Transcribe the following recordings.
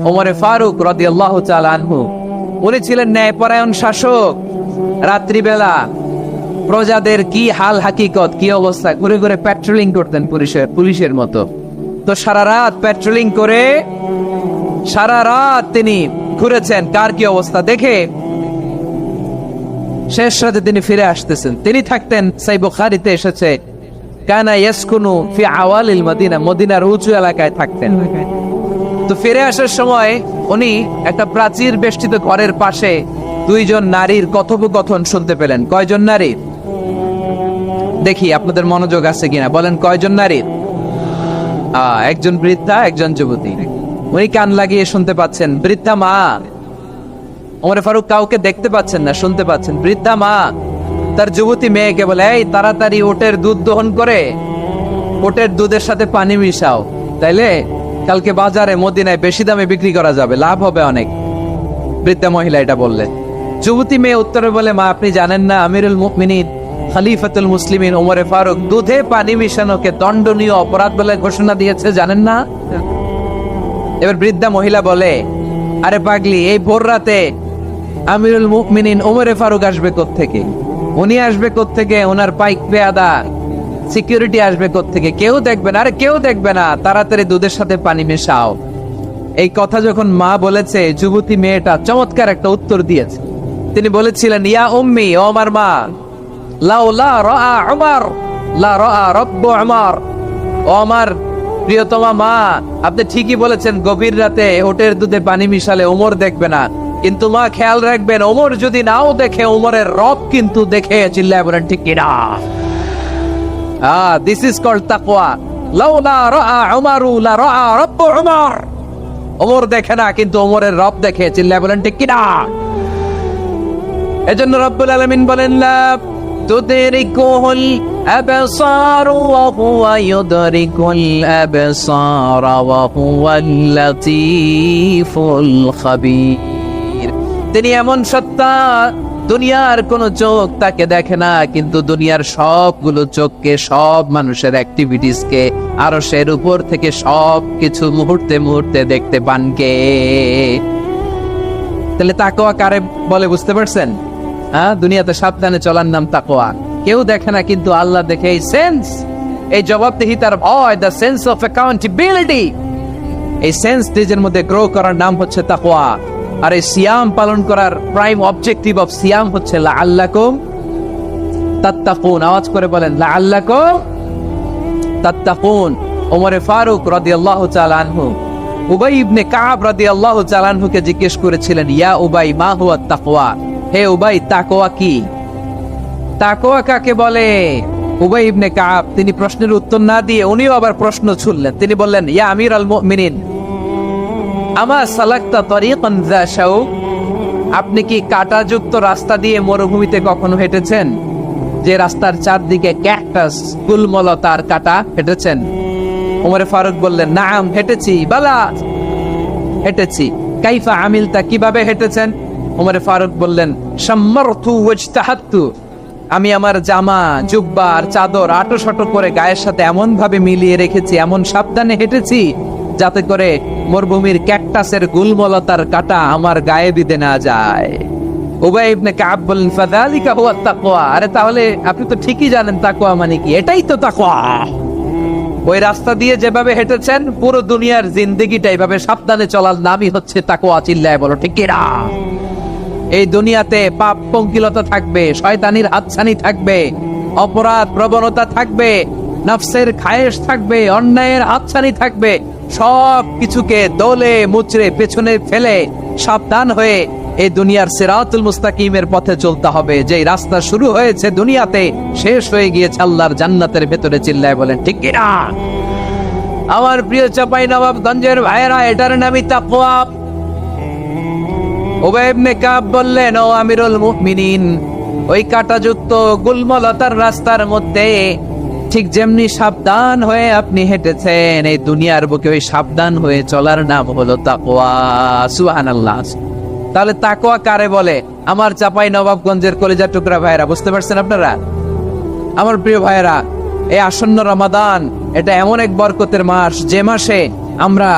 ওমরে ফারুক রাদিয়াল্লাহু তাআলা আনহু, উনি ছিলেন ন্যায়পরায়ণ শাসক। রাত্রিবেলা প্রজাদের কি হাল হাকিকত, কি অবস্থা, ঘুরে ঘুরে প্যাট্রোলিং করতেন পুলিশের মতো। তো সারা রাত প্যাট্রোলিং করে সারা রাত তিনি ঘুরেছেন কার কি অবস্থা দেখে। শেষ রাতে তিনি ফিরে আসতেছেন। তিনি থাকতেন, সাই বুখারীতে এসেছে, কানা ইয়াসকুনু ফি আওয়ালিল মদিনা, মদিনার উঁচু এলাকায় থাকতেন। তো ফিরে আসার সময় উনি একটা প্রাচীর বেষ্টিত ঘরের পাশে দুইজন নারীর কথোপকথন শুনতে পেলেন। কয়জন নারীর? দেখি আপনাদের মনোযোগ আছে কিনা, বলেন কয়জন নারীর? একজন বৃদ্ধা, একজন যুবতী। উনি কান লাগিয়ে শুনতে পাচ্ছেন। বৃদ্ধা মা, ওমরে ফারুক কাউকে দেখতে পাচ্ছেন না, শুনতে পাচ্ছেন। বৃদ্ধা মা তার যুবতী মেয়েকে বলে, এই তাড়াতাড়ি ওটের দুধ দহন করে ওটের দুধের সাথে পানি মিশাও, তাইলে কালকে বাজারে মদিনায় বেশি দামে বিক্রি করা যাবে, লাভ হবে অনেক। বৃদ্ধা মহিলা এটা বললেন। যুবতী মেয়ে উত্তরে বলে, মা আপনি জানেন না আমিরুল মুমিনিন খলিফাতুল মুসলিমিন ওমরে ফারুক দুধে পানি মিশানোকে দণ্ডনীয় অপরাধ বলে ঘোষণা দিয়েছে, জানেন না? এবার বৃদ্ধা মহিলা বলে, আরে পাগলি, এই ভোর রাতে আমিরুল মুমিনিন ওমরে ফারুক আসবে কোত্থেকে? উনি আসবে কোত্থেকে? ওনার পাইক পেয়াদা সিকিউরিটি আসবে কোত্থেকে? কেউ দেখবে না। আরে কেউ দেখবে না, তাড়াতাড়ি দুধের সাথে পানি মেশাও। এই কথা যখন মা বলেছে, যুবতী মেয়েটা চমৎকার একটা উত্তর দিয়েছে। তিনি বলেছিলেন, ইয়া উম্মি, ও আমার মা, লাউলা রাআ উমর লা রাআ রব্বু উমর, ও আমার প্রিয়তমা মা, আপনি ঠিকই বলেছেন, গভীর রাতে ওটের দুধে পানি মিশালে ওমর দেখবে না, কিন্তু মা খেয়াল রাখবেন, ওমর যদি নাও দেখে, ওমরের রব কিন্তু দেখে। চিল্লায় বলেন ঠিক কিনা? দিস ইজ কল্ড তাকওয়া। লাউলা রাআ উমরু লা রাআ রব্বু উমর, ওমর দেখে না কিন্তু ওমরের রব দেখে। চিল্লায় বলেন ঠিক কিনা? এজন্য রব্বুল আলামিন বলেন, লা তুদরিকুল আবসার ওয়া হুয়া ইউদরিকুল আবসার ওয়া হুয়াল লাতীফুল খাবীর। তিনি এমন সত্তা, দুনিয়ার কোন চোখ তাকে দেখে না, কিন্তু দুনিয়ার সবগুলো চোখকে, সব মানুষের অ্যাক্টিভিটিসকে আরশের উপর থেকে সব কিছু মুহূর্তে মুহূর্তে দেখতে পান কে? তাহলে তাকওয়া কারে বলে বুঝতে পারছেন? দুনিয়াতে সাবধানে চলার নাম তাকওয়া। কেউ দেখে না কিন্তু আল্লাহ দেখে। এই সেন্স, এই জবাবদিহিতার ভয়, দ্য সেন্স অফ অ্যাকাউন্টেবিলিটি, এই সেন্স নিজের মধ্যে গ্রো করার নাম হচ্ছে তাকওয়া। আর এই সিয়াম পালন করার প্রাইম অবজেক্টিভ অফ সিয়াম হচ্ছে লাআল্লাকুম তাত্তাকুন। আওয়াজ করে বলেন, লাআল্লাকুম তাত্তাকুন। ওমরে ফারুক রাদিয়াল্লাহু তাআলা আনহু উবাই ইবনে কাব রাদিয়াল্লাহু তাআলা আনহুকে জিজ্ঞেস করেছিলেন, ইয়া উবাই মা হুয়া তাকওয়া, হে উবাই তাকওয়া কি? তাকওয়া কাকে বলে? উবাই ইবনে কাব তিনি প্রশ্নের উত্তর না দিয়ে উনিও আবার প্রশ্ন ছুড়লেন। তিনি বললেন, ইয়া আমিরুল মুমিনিন আমা সালাকতা তরিকান যা শাউক, আপনি কি কাঁটাযুক্ত রাস্তা দিয়ে মরুভূমিতে কখনো হেঁটেছেন? যে রাস্তার চারদিকে ক্যাকটাস, গুলমলতার কাঁটা, হেঁটেছেন? ওমরে ফারুক বললেন, নাম হেঁটেছি, বালা হেঁটেছি। কাইফা আমিলতা, কিভাবে হেঁটেছেন? ওমরে ফারুক বললেন, শাম্মারতু ওয়াজতাহাতু, আমি আমার জামা, জুব্বা আর চাদর আঁটো-শাটো করে গায়ের সাথে এমন ভাবে মিলিয়ে রেখেছি, এমন সাবধানে হেঁটেছি যাতে করে মরুভূমির ক্যাকটাসের গুলমলতার কাঁটা আমার গায়ে বিঁধে না যায়। উবাই ইবনে কাব বললেন, ফাযালিকা হুয়া তাকওয়া, আরে তাহলে আপনি তো ঠিকই জানেন তাকওয়া মানে কি, এটাই তো তাকওয়া। ওই রাস্তা দিয়ে যেভাবে হেঁটেছেন, পুরো দুনিয়ার জিন্দেগিটা এইভাবে সাবধানে চলার নামই হচ্ছে তাকওয়া। চিল্লায় বলো ঠিক কিনা? এই দুনিয়াতে পাপ পঙ্কিলতা থাকবে, শয়তানির হাতছানি থাকবে, অপরাধ প্রবণতা থাকবে, নফসের খায়েশ থাকবে, অন্যায়ের হাতছানি থাকবে। সব কিছুকে দলে মুচড়ে পেছনে ফেলে সাবধান হয়ে এই দুনিয়ার সিরাতুল মুস্তাকিমের পথে চলতে হবে। যে রাস্তা শুরু হয়েছে দুনিয়াতে, শেষ হয়ে গিয়েছে আল্লাহর জান্নাতের ভেতরে। চিল্লায় বলেন ঠিক কিনা? আমার প্রিয় চাঁপাইনবাবগঞ্জের ভাইয়েরা, এটার নামই তাকওয়া। উবাই ইবনে কাব বললেন, ও আমিরুল মুমিনিন, ওই কাঁটাযুক্ত গুলমলতার রাস্তার মধ্যে ঠিক যেমনি সাবধান হয়ে আপনি হেঁটেছেন, এই দুনিয়ার বুকে ওই সাবধান হয়ে চলার নাম হলো তাকওয়া। সুবহানাল্লাহ। তাহলে তাকওয়া কারে বলে? আমার চাঁপাইনবাবগঞ্জের কলিজা টুকরা ভাইয়েরা, বুঝতে পারছেন আপনারা? আমার প্রিয় ভাইয়েরা, এই আসন্ন রমাদান, এটা এমন এক বরকতের মাস, যে মাসে আমরা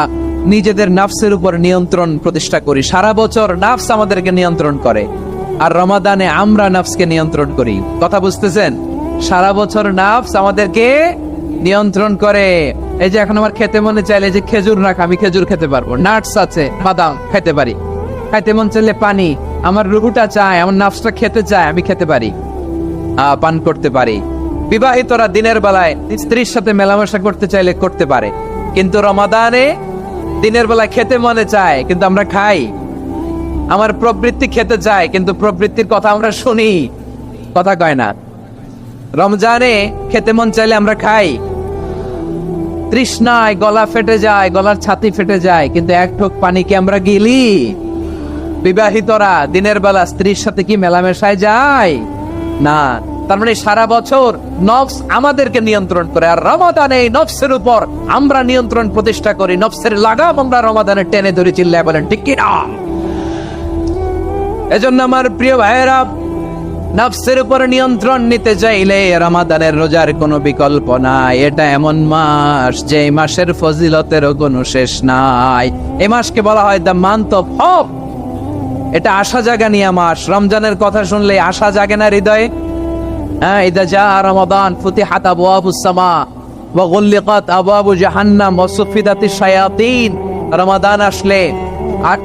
নিজেদের নাফসের উপর নিয়ন্ত্রণ প্রতিষ্ঠা করি। সারা বছর নাফস আমাদেরকে নিয়ন্ত্রণ করে, আর রমাদানে আমরা নাফসকে নিয়ন্ত্রণ করি। কথা বুঝতেছেন? সারা বছর নাফস আমাদেরকে নিয়ন্ত্রণ করে। এই যে এখন আমার খেতে মনে চাইলে যে খেজুর রাখ, আমি খেজুর খেতে পারবো, নাটস আছে, বাদাম খেতে পারি। খাইতে মন চাইলে পানি, আমার রুহুটা চায়, আমার নাফসটা খেতে চায়, আমি খেতে পারি, পান করতে পারি। বিবাহিতরা দিনের বেলায় স্ত্রীর সাথে মেলামেশা করতে চাইলে করতে পারে, কিন্তু রমাদানে দিনের বেলায় খেতে মনে চায় কিন্তু আমরা খাই। আমার প্রবৃত্তি খেতে চায় কিন্তু প্রবৃত্তির কথা আমরা শুনি, কথা কয় না। রমজানে খেতে মন চাইলে আমরা খাই, তৃষ্ণায় গলা ফেটে যায়, গলার ছাতি ফেটে যায়, কিন্তু এক ঠোক পানি কি আমরা গিলি? বিবাহিতরা দিনের বেলা স্ত্রীর সাথে কি মেলামেশায় যায়? না। তার মানে সারা বছর নফস আমাদেরকে নিয়ন্ত্রণ করে, আর রমাদানে এই নফসের উপর আমরা নিয়ন্ত্রণ প্রতিষ্ঠা করি। নফসের লাগাম আমরা রমাদানে টেনে ধরে, চিল্লায় বলেন ঠিক কি না? এজন্য আমার প্রিয় ভাইয়েরা, নফসের উপর নিয়ন্ত্রণ নিতে চাইলে রমাদানের রোজার কোনো বিকল্প নাই। এটা এমন মাস যে মাসের ফজিলতেরও কোনো শেষ নাই। এই মাসকে বলা হয় দ্য মান্থ অফ হোপ। এটা আশা জাগানিয়া মাস। রমজানের কথা শুনলে আশা জাগে না হৃদয়ে? ইদা জা রমাদান ফুতিহাত আবওয়াবুস সামা ওয়া গুল্লিকাত আবওয়াবু জাহান্নাম ওয়া সুফিদাতিশ শায়াতিন। রমাদান আসলে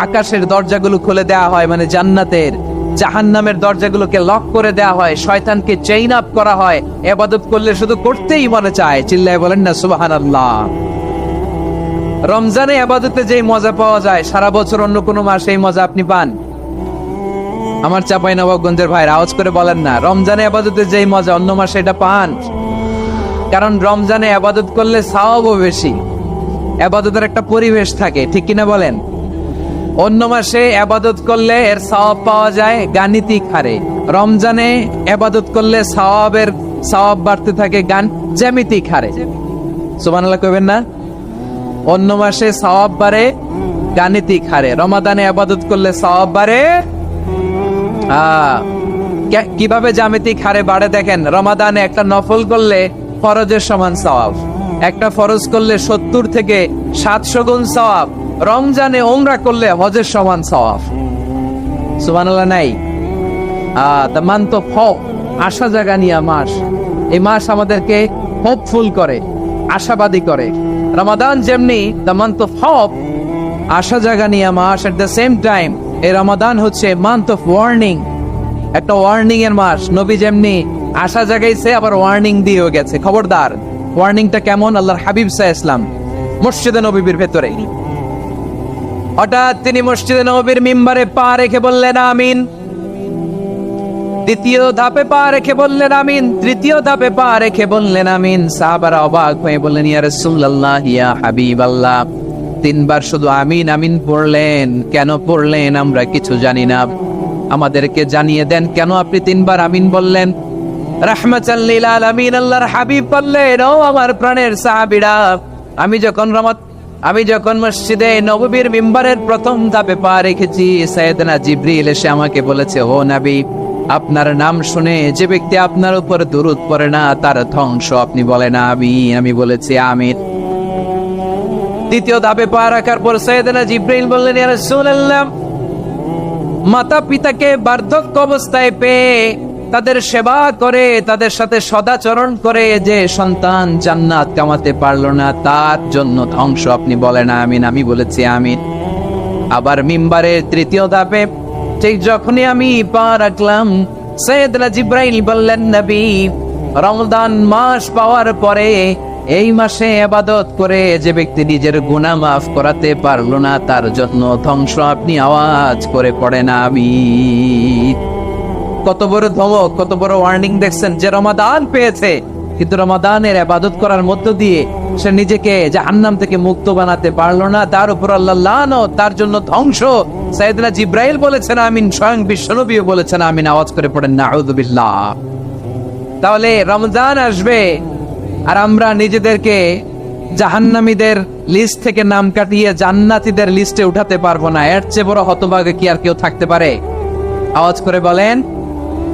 আকাশের দরজাগুলো খুলে দেওয়া হয়, মানে জান্নাতের। জাহান্নামের দরজাগুলোকে লক করে দেওয়া হয়, শয়তানকে চেইন আপ করা হয়। ইবাদত করলে শুধু করতেই মনে চায়, চিল্লায় বলেন না সুবহানাল্লাহ। রমজানে ইবাদতে যেই মজা পাওয়া যায়, সারা বছর অন্য কোনো মাসে এই মজা আপনি পান? আমার চাঁপাইনবাবগঞ্জের ভাইরা আওয়াজ করে বলেন না, রমজানে ইবাদতে যেই মজা অন্য মাসে এটা পান? কারণ রমজানে ইবাদত করলে সওয়াবও বেশি, ইবাদতের একটা পরিবেশ থাকে, ঠিক কিনা বলেন? অন্য মাসে ইবাদত করলে এর সওয়াব পাওয়া যায় গাণিতিক হারে, রমজানে ইবাদত করলে সওয়াব বাড়তে থাকে জ্যামিতিক হারে। সুবহানাল্লাহ কইবেন না? অন্য মাসে সওয়াব বাড়ে গাণিতিক হারে, রমাদানে ইবাদত করলে সওয়াব বাড়ে কিভাবে জ্যামিতিক হারে বাড়ে দেখেন। রমাদানে একটা নফল করলে ফরজের সমান সওয়াব, একটা ফরজ করলে 70 থেকে 700 গুণ সওয়াব। রমজানে উমরা করলে হজের সমান সওয়াব। সুবহানাল্লাহ নাই? দ্য মান্থ অফ হোপ, আশা জাগানিয়া মাস। এই মাস আমাদেরকে হোপফুল করে, আশাবাদী করে। রমাদান যেমনি দ্য মান্থ অফ হোপ, আশা জাগানিয়া মাস, এট দ্য সেম টাইম এই রমাদান হচ্ছে মান্থ অফ ওয়ার্নিং, একটা ওয়ার্নিং এর মাস। নবী যেমনি আশা জাগাইছে, আবার ওয়ার্নিং দিয়েও গেছে, খবরদার। ওয়ার্নিংটা কেমন? আল্লাহর হাবিব সাল্লাল্লাহু আলাইহি ওয়াসাল্লাম মসজিদে নববীর ভেতরে হঠাৎ তিনি মসজিদে নববীর মিম্বারে পা রেখে বললেন আমিন। দ্বিতীয় ধাপে পা রেখে বললেন আমিন, তৃতীয় ধাপে পা রেখে বললেন আমিন। সাহাবারা অবাক হয়ে বললেন ইয়া রাসূলুল্লাহ, ইয়া হাবিবাল্লাহ, 3 বার শুধু আমিন আমিন পড়লেন, কেন পড়লেন আমরা কিছু জানি না, আমাদেরকে জানিয়ে দেন কেন আপনি 3 বার আমিন বললেন। রাহমাতাল লিল আলামিন আল্লাহর হাবিব বললেন, ও আমার প্রাণের সাহাবীরা, আমি যখন মসজিদে নববীর মিম্বারের প্রথম ধাপে পা রেখেছি, সাইয়েদনা জিবরিল এসে আমাকে বলেছে, ও নবী, আপনার নাম শুনে যে ব্যক্তি আপনার উপর দুরূদ পড়ে না তার ধ্বংস। আপনি বলেন আমিন। আমি বলেছি আমিন। দ্বিতীয় ধাপে পা রাখার পর সাইয়েদনা জিবরিল বললেন, ইয়া রাসূলুল্লাহ, মাতা পিতাকে বার্ধক্য অবস্থায় পেয়ে তাদের সেবা করে, তাদের সাথে সদাচরণ করে যে সন্তান জান্নাত কামাতে পারলো না, তার জন্য ধ্বংস। আপনি বলেন আমিন। আমি বলেছি আমিন। আবার মিম্বারের তৃতীয় ধাপে ঠিক যখনই আমি পা রাখলাম, সাইয়েদনা জিবরাইল বললেন, নবী, রমজান মাস পাওয়ার পরে এই মাসে ইবাদত করে যে ব্যক্তি নিজের গুনাহ মাফ করাতে পারলো না, তার জন্য ধ্বংস। আপনি আওয়াজ করে পড়েন আমিন। কত বড় ধমক, কত বড় ওয়ার্নিং দেখছেন। যে রমাদান পেয়েছে কিন্তু রমাদানের ইবাদত করার মধ্য দিয়ে সে নিজেকে জাহান্নাম থেকে মুক্ত বানাতে পারলো না, তার উপর আল্লাহর লানত, তার জন্য ধ্বংস। সাইয়েদনা জিবরাইল বলেছেন আমিন, স্বয়ং বিশ্বনবীও বলেছেন আমিন। আওয়াজ করে পড়েন নাউযু বিল্লাহ। তাহলে রমজান আসবে আর আমরা নিজেদেরকে জাহান্নামীদের লিস্ট থেকে নাম কাটিয়ে জান্নাতীদের লিস্টে উঠাতে পারবো না। এর চেয়ে বড় হতভাগা কি আর কেউ থাকতে পারে? আওয়াজ করে বলেন।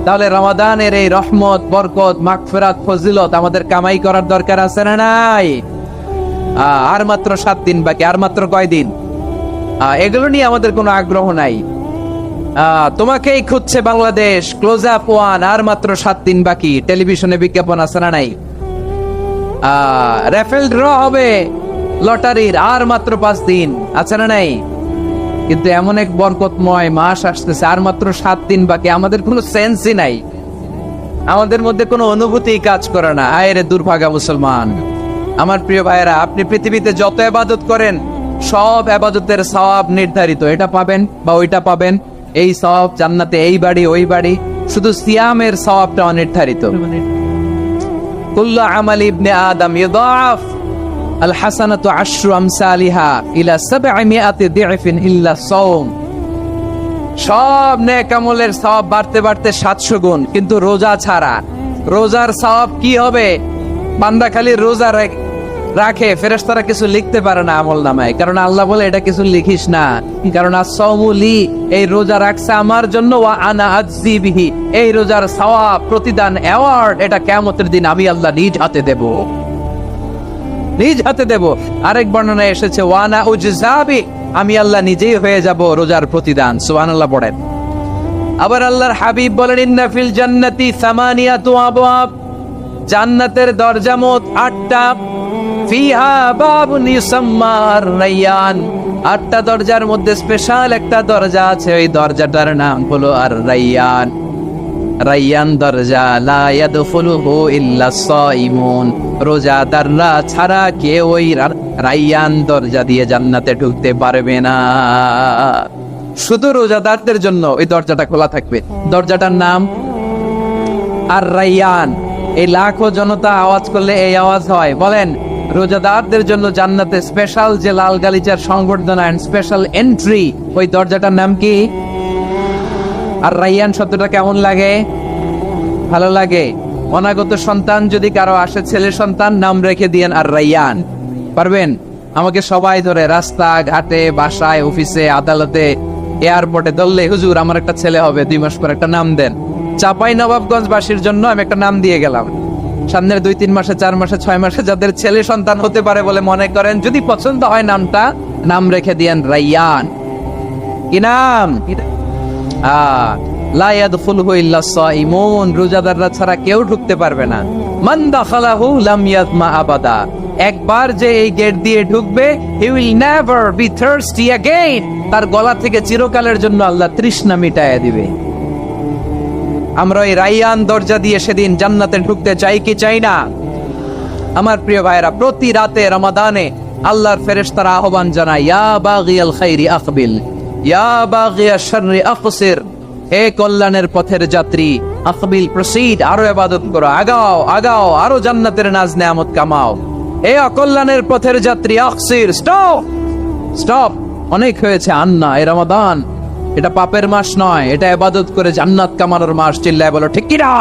তাহলে রমাদানের এই রহমত, বরকত, মাগফিরাত, ফজিলত আমাদের কামাই করার দরকার আছে না নাই? আর মাত্র 7 দিন বাকি। আর মাত্র কয় দিন? এগুলো নিয়ে আমাদের কোনো আগ্রহ নাই। তোমাকেই খুঁজছে বাংলাদেশ, ক্লোজ আপ ওয়ান, আর মাত্র 7 দিন বাকি, টেলিভিশনে বিজ্ঞাপন আছে না নাই? রাফেল ড্র হবে লটারির, আর মাত্র 5 দিন আছে না নাই? কিন্তু এমন এক বরকতময় মাস আসতেছে, আর মাত্র 7 দিন বাকি, আমাদের কোনো সেন্সই নাই, আমাদের মধ্যে কোনো অনুভূতি কাজ করে না। আয়েরে দুর্ভাগা মুসলমান। আমার প্রিয় ভাইয়েরা, আপনি পৃথিবীতে যত ইবাদত করেন সব ইবাদতের সওয়াব নির্ধারিত, এটা পাবেন বা ওইটা পাবেন, এই সওয়াব জান্নাতে, এই বাড়ি ওই বাড়ি। শুধু সিয়ামের সওয়াবটা অনির্ধারিত। কুল্লু আমালি ইবনে আদম ইউদাফ আল হাসানাতু আশরু আমসালিহা ইলা 700 দি'ফিন ইল্লা সাওম। সব নেক আমলের সওয়াব বাড়তে বাড়তে 700 গুণ, কিন্তু রোজা ছাড়া। রোজার সওয়াব কি হবে? বান্দা খালি রোজা রাখে, ফেরেশতারা কিছু লিখতে পারে না আমল নামায়, কারণ আল্লাহ বলে এটা কিছু লিখিস না, কারণ as-সাওমুলি, এই রোজা রাখছে আমার জন্য, ওয়া আনা আজজি বিহি, এই রোজার সওয়াব, প্রতিদান, অ্যাওয়ার্ড, এটা কিয়ামতের দিন আমি আল্লাহ নিজ হাতে দেব, নিজ হাতে দেব। আরেক বর্ণনায় এসেছে ওয়া আনা উজজাবি, আমি আল্লাহ নিজেই হয়ে যাব রোজার প্রতিদান। সুবহানাল্লাহ পড়েন। আবার আল্লাহর হাবিব বলেন ইন্না ফিল জান্নাতি সামানিয়াতু আবওয়াব, জান্নাতের দরজা মোট 8টা। ফিহা বাবুন ইউসাম্মা আর-রায়্যান, 8টা দরজার মধ্যে স্পেশাল একটা দরজা আছে, ওই দরজাটার নাম হলো আর-রায়্যান। রায়্যান দরজা, লা ইয়াদখুলুহু ইল্লা সাইমুন, রোজাদাররা ছাড়া কেউ ওই রায়্যান দরজা দিয়ে জান্নাতে ঢুকতে পারবে না। শুধু রোজাদারদের জন্য ওই দরজাটা খোলা থাকবে। দরজাটার নাম আর-রায়্যান। এই লাখো জনতা আওয়াজ করলে এই আওয়াজ হয়, বলেন রোজাদারদের জন্য জান্নাতে স্পেশাল যে লাল গালিচার সংবর্ধনা এন্ড স্পেশাল এন্ট্রি, ওই দরজাটার নাম কি? আর-রায়্যান শব্দটা কেমন লাগে? ভালো লাগে। অনাগত সন্তান যদি কারো আসে, ছেলে সন্তান, নাম রেখে দিয়েন আর-রায়্যান। পারবেন? আমাকে সবাই ধরে রাস্তা ঘাটে, বাসায়, অফিসে, আদালতে, এয়ারপোর্টে ধরলে, হুজুর আমার একটা ছেলে হবে 2 মাস পর, একটা নাম দেন। চাপাই নবাবগঞ্জ বাসীর জন্য আমি একটা নাম দিয়ে গেলাম। সামনের 2-3 মাসে, 4 মাসে, 6 মাসে যাদের ছেলে সন্তান হতে পারে বলে মনে করেন, যদি পছন্দ হয় নামটা, নাম রেখে দিয়েন রায়্যান। কি নাম? লা ইয়াদখুলুহু ইল্লা সাইমুন, রোজাদাররা ছাড়া কেউ ঢুকতে পারবে না। মান দাখালাহু লাম ইয়াতমা আবাদা, একবার যে এই গেট দিয়ে ঢুকবে, he will never be thirsty again, তার গলা থেকে চিরকালের জন্য আল্লাহ তৃষ্ণা মিটায়া দিবে। আমরা এই রায়্যান দরজা দিয়ে সেদিন জান্নাতে ঢুকতে চাই কি চাই না? আমার প্রিয় ভাইরা, প্রতি রাতে রমাদানে আল্লাহর ফেরেশতারা আহ্বান জানায়, ইয়া বাগিয়াল খাইরি আকবিল, ইয়া বাগিয়াশ শাররি আকসির, হে কল্যাণের পথের যাত্রী, আকবিল, প্রসিড, আরো ইবাদত করো, আগাও আগাও, আরো জান্নাতের নাজ নেয়ামত কামাও। হে অকল্যাণের পথের যাত্রী, আকসির, স্টপ স্টপ, অনেক হয়েছে, আন্না, এই রমাদান এটা পাপের মাস নয়, এটা ইবাদত করে জান্নাত কামানোর মাস। চিল্লায় বলো ঠিক কি না?